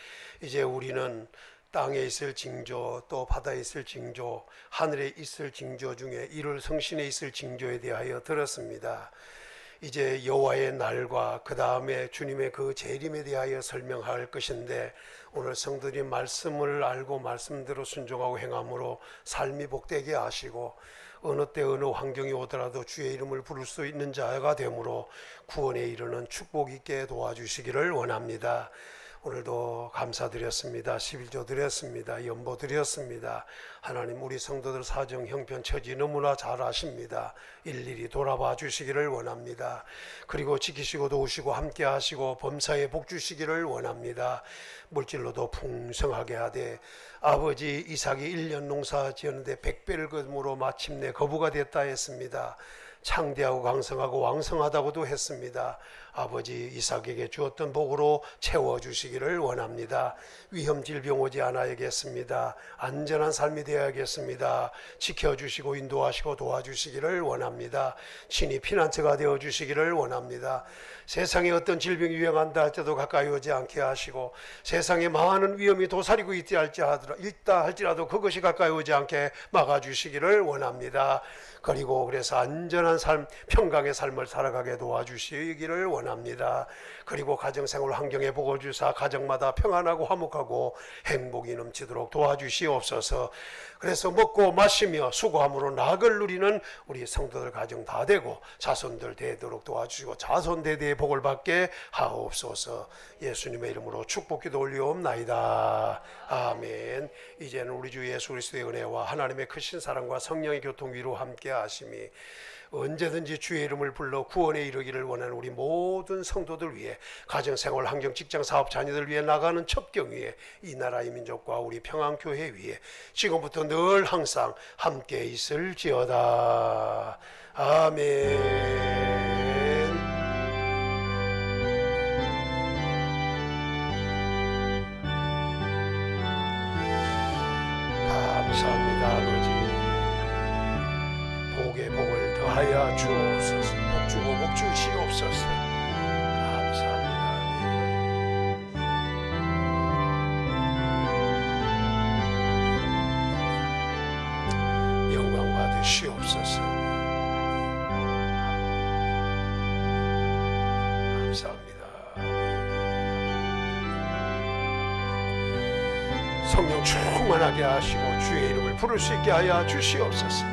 이제 우리는 땅에 있을 징조, 또 바다에 있을 징조, 하늘에 있을 징조 중에 이룰 성신에 있을 징조에 대하여 들었습니다. 이제 여호와의 날과 그 다음에 주님의 그 재림에 대하여 설명할 것인데, 오늘 성도들이 말씀을 알고 말씀대로 순종하고 행함으로 삶이 복되게 하시고, 어느 때 어느 환경이 오더라도 주의 이름을 부를 수 있는 자가 되므로 구원에 이르는 축복 있게 도와주시기를 원합니다. 오늘도 감사드렸습니다. 11조 드렸습니다. 연보 드렸습니다. 하나님, 우리 성도들 사정 형편 처지 너무나 잘 아십니다. 일일이 돌아봐 주시기를 원합니다. 그리고 지키시고 도우시고 함께 하시고 범사에 복 주시기를 원합니다. 물질로도 풍성하게 하되 아버지 이삭이 1년 농사 지었는데 100배를 거둠으로 마침내 거부가 됐다 했습니다. 창대하고 강성하고 왕성하다고도 했습니다. 아버지 이삭에게 주었던 복으로 채워주시기를 원합니다. 위험 질병 오지 않아야겠습니다. 안전한 삶이 되어야겠습니다. 지켜주시고 인도하시고 도와주시기를 원합니다. 친히 피난처가 되어주시기를 원합니다. 세상에 어떤 질병이 유행한다 할 때도 가까이 오지 않게 하시고, 세상에 많은 위험이 도사리고 있다 할지라도 그것이 가까이 오지 않게 막아주시기를 원합니다. 그리고 그래서 안전한 삶, 평강의 삶을 살아가게 도와주시기를 원합니다. 그리고 가정생활 환경에 복을 주사 가정마다 평안하고 화목하고 행복이 넘치도록 도와주시옵소서. 그래서 먹고 마시며 수고함으로 낙을 누리는 우리 성도들 가정 다 되고 자손들 되도록 도와주시고 자손대대의 복을 받게 하옵소서. 예수님의 이름으로 축복기도 올리옵나이다. 아멘. 이제는 우리 주 예수 그리스도의 은혜와 하나님의 크신 사랑과 성령의 교통 위로 함께 하심이 언제든지 주의 이름을 불러 구원에 이르기를 원하는 우리 모든 성도들 위해, 가정생활 환경 직장 사업 자녀들 위해 나가는 첩경 위에, 이 나라의 민족과 우리 평안교회 위에 지금부터 늘 항상 함께 있을지어다. 아멘. 감사합니다. 아버지, 복에 복을 더하여 주옵소서. 복 주고 복 주시옵소서. 감사합니다. 영광 받으시옵소서. 감사합니다. 성령 충만하게 하시고 주의 이름을 부를 수 있게 하여 주시옵소서.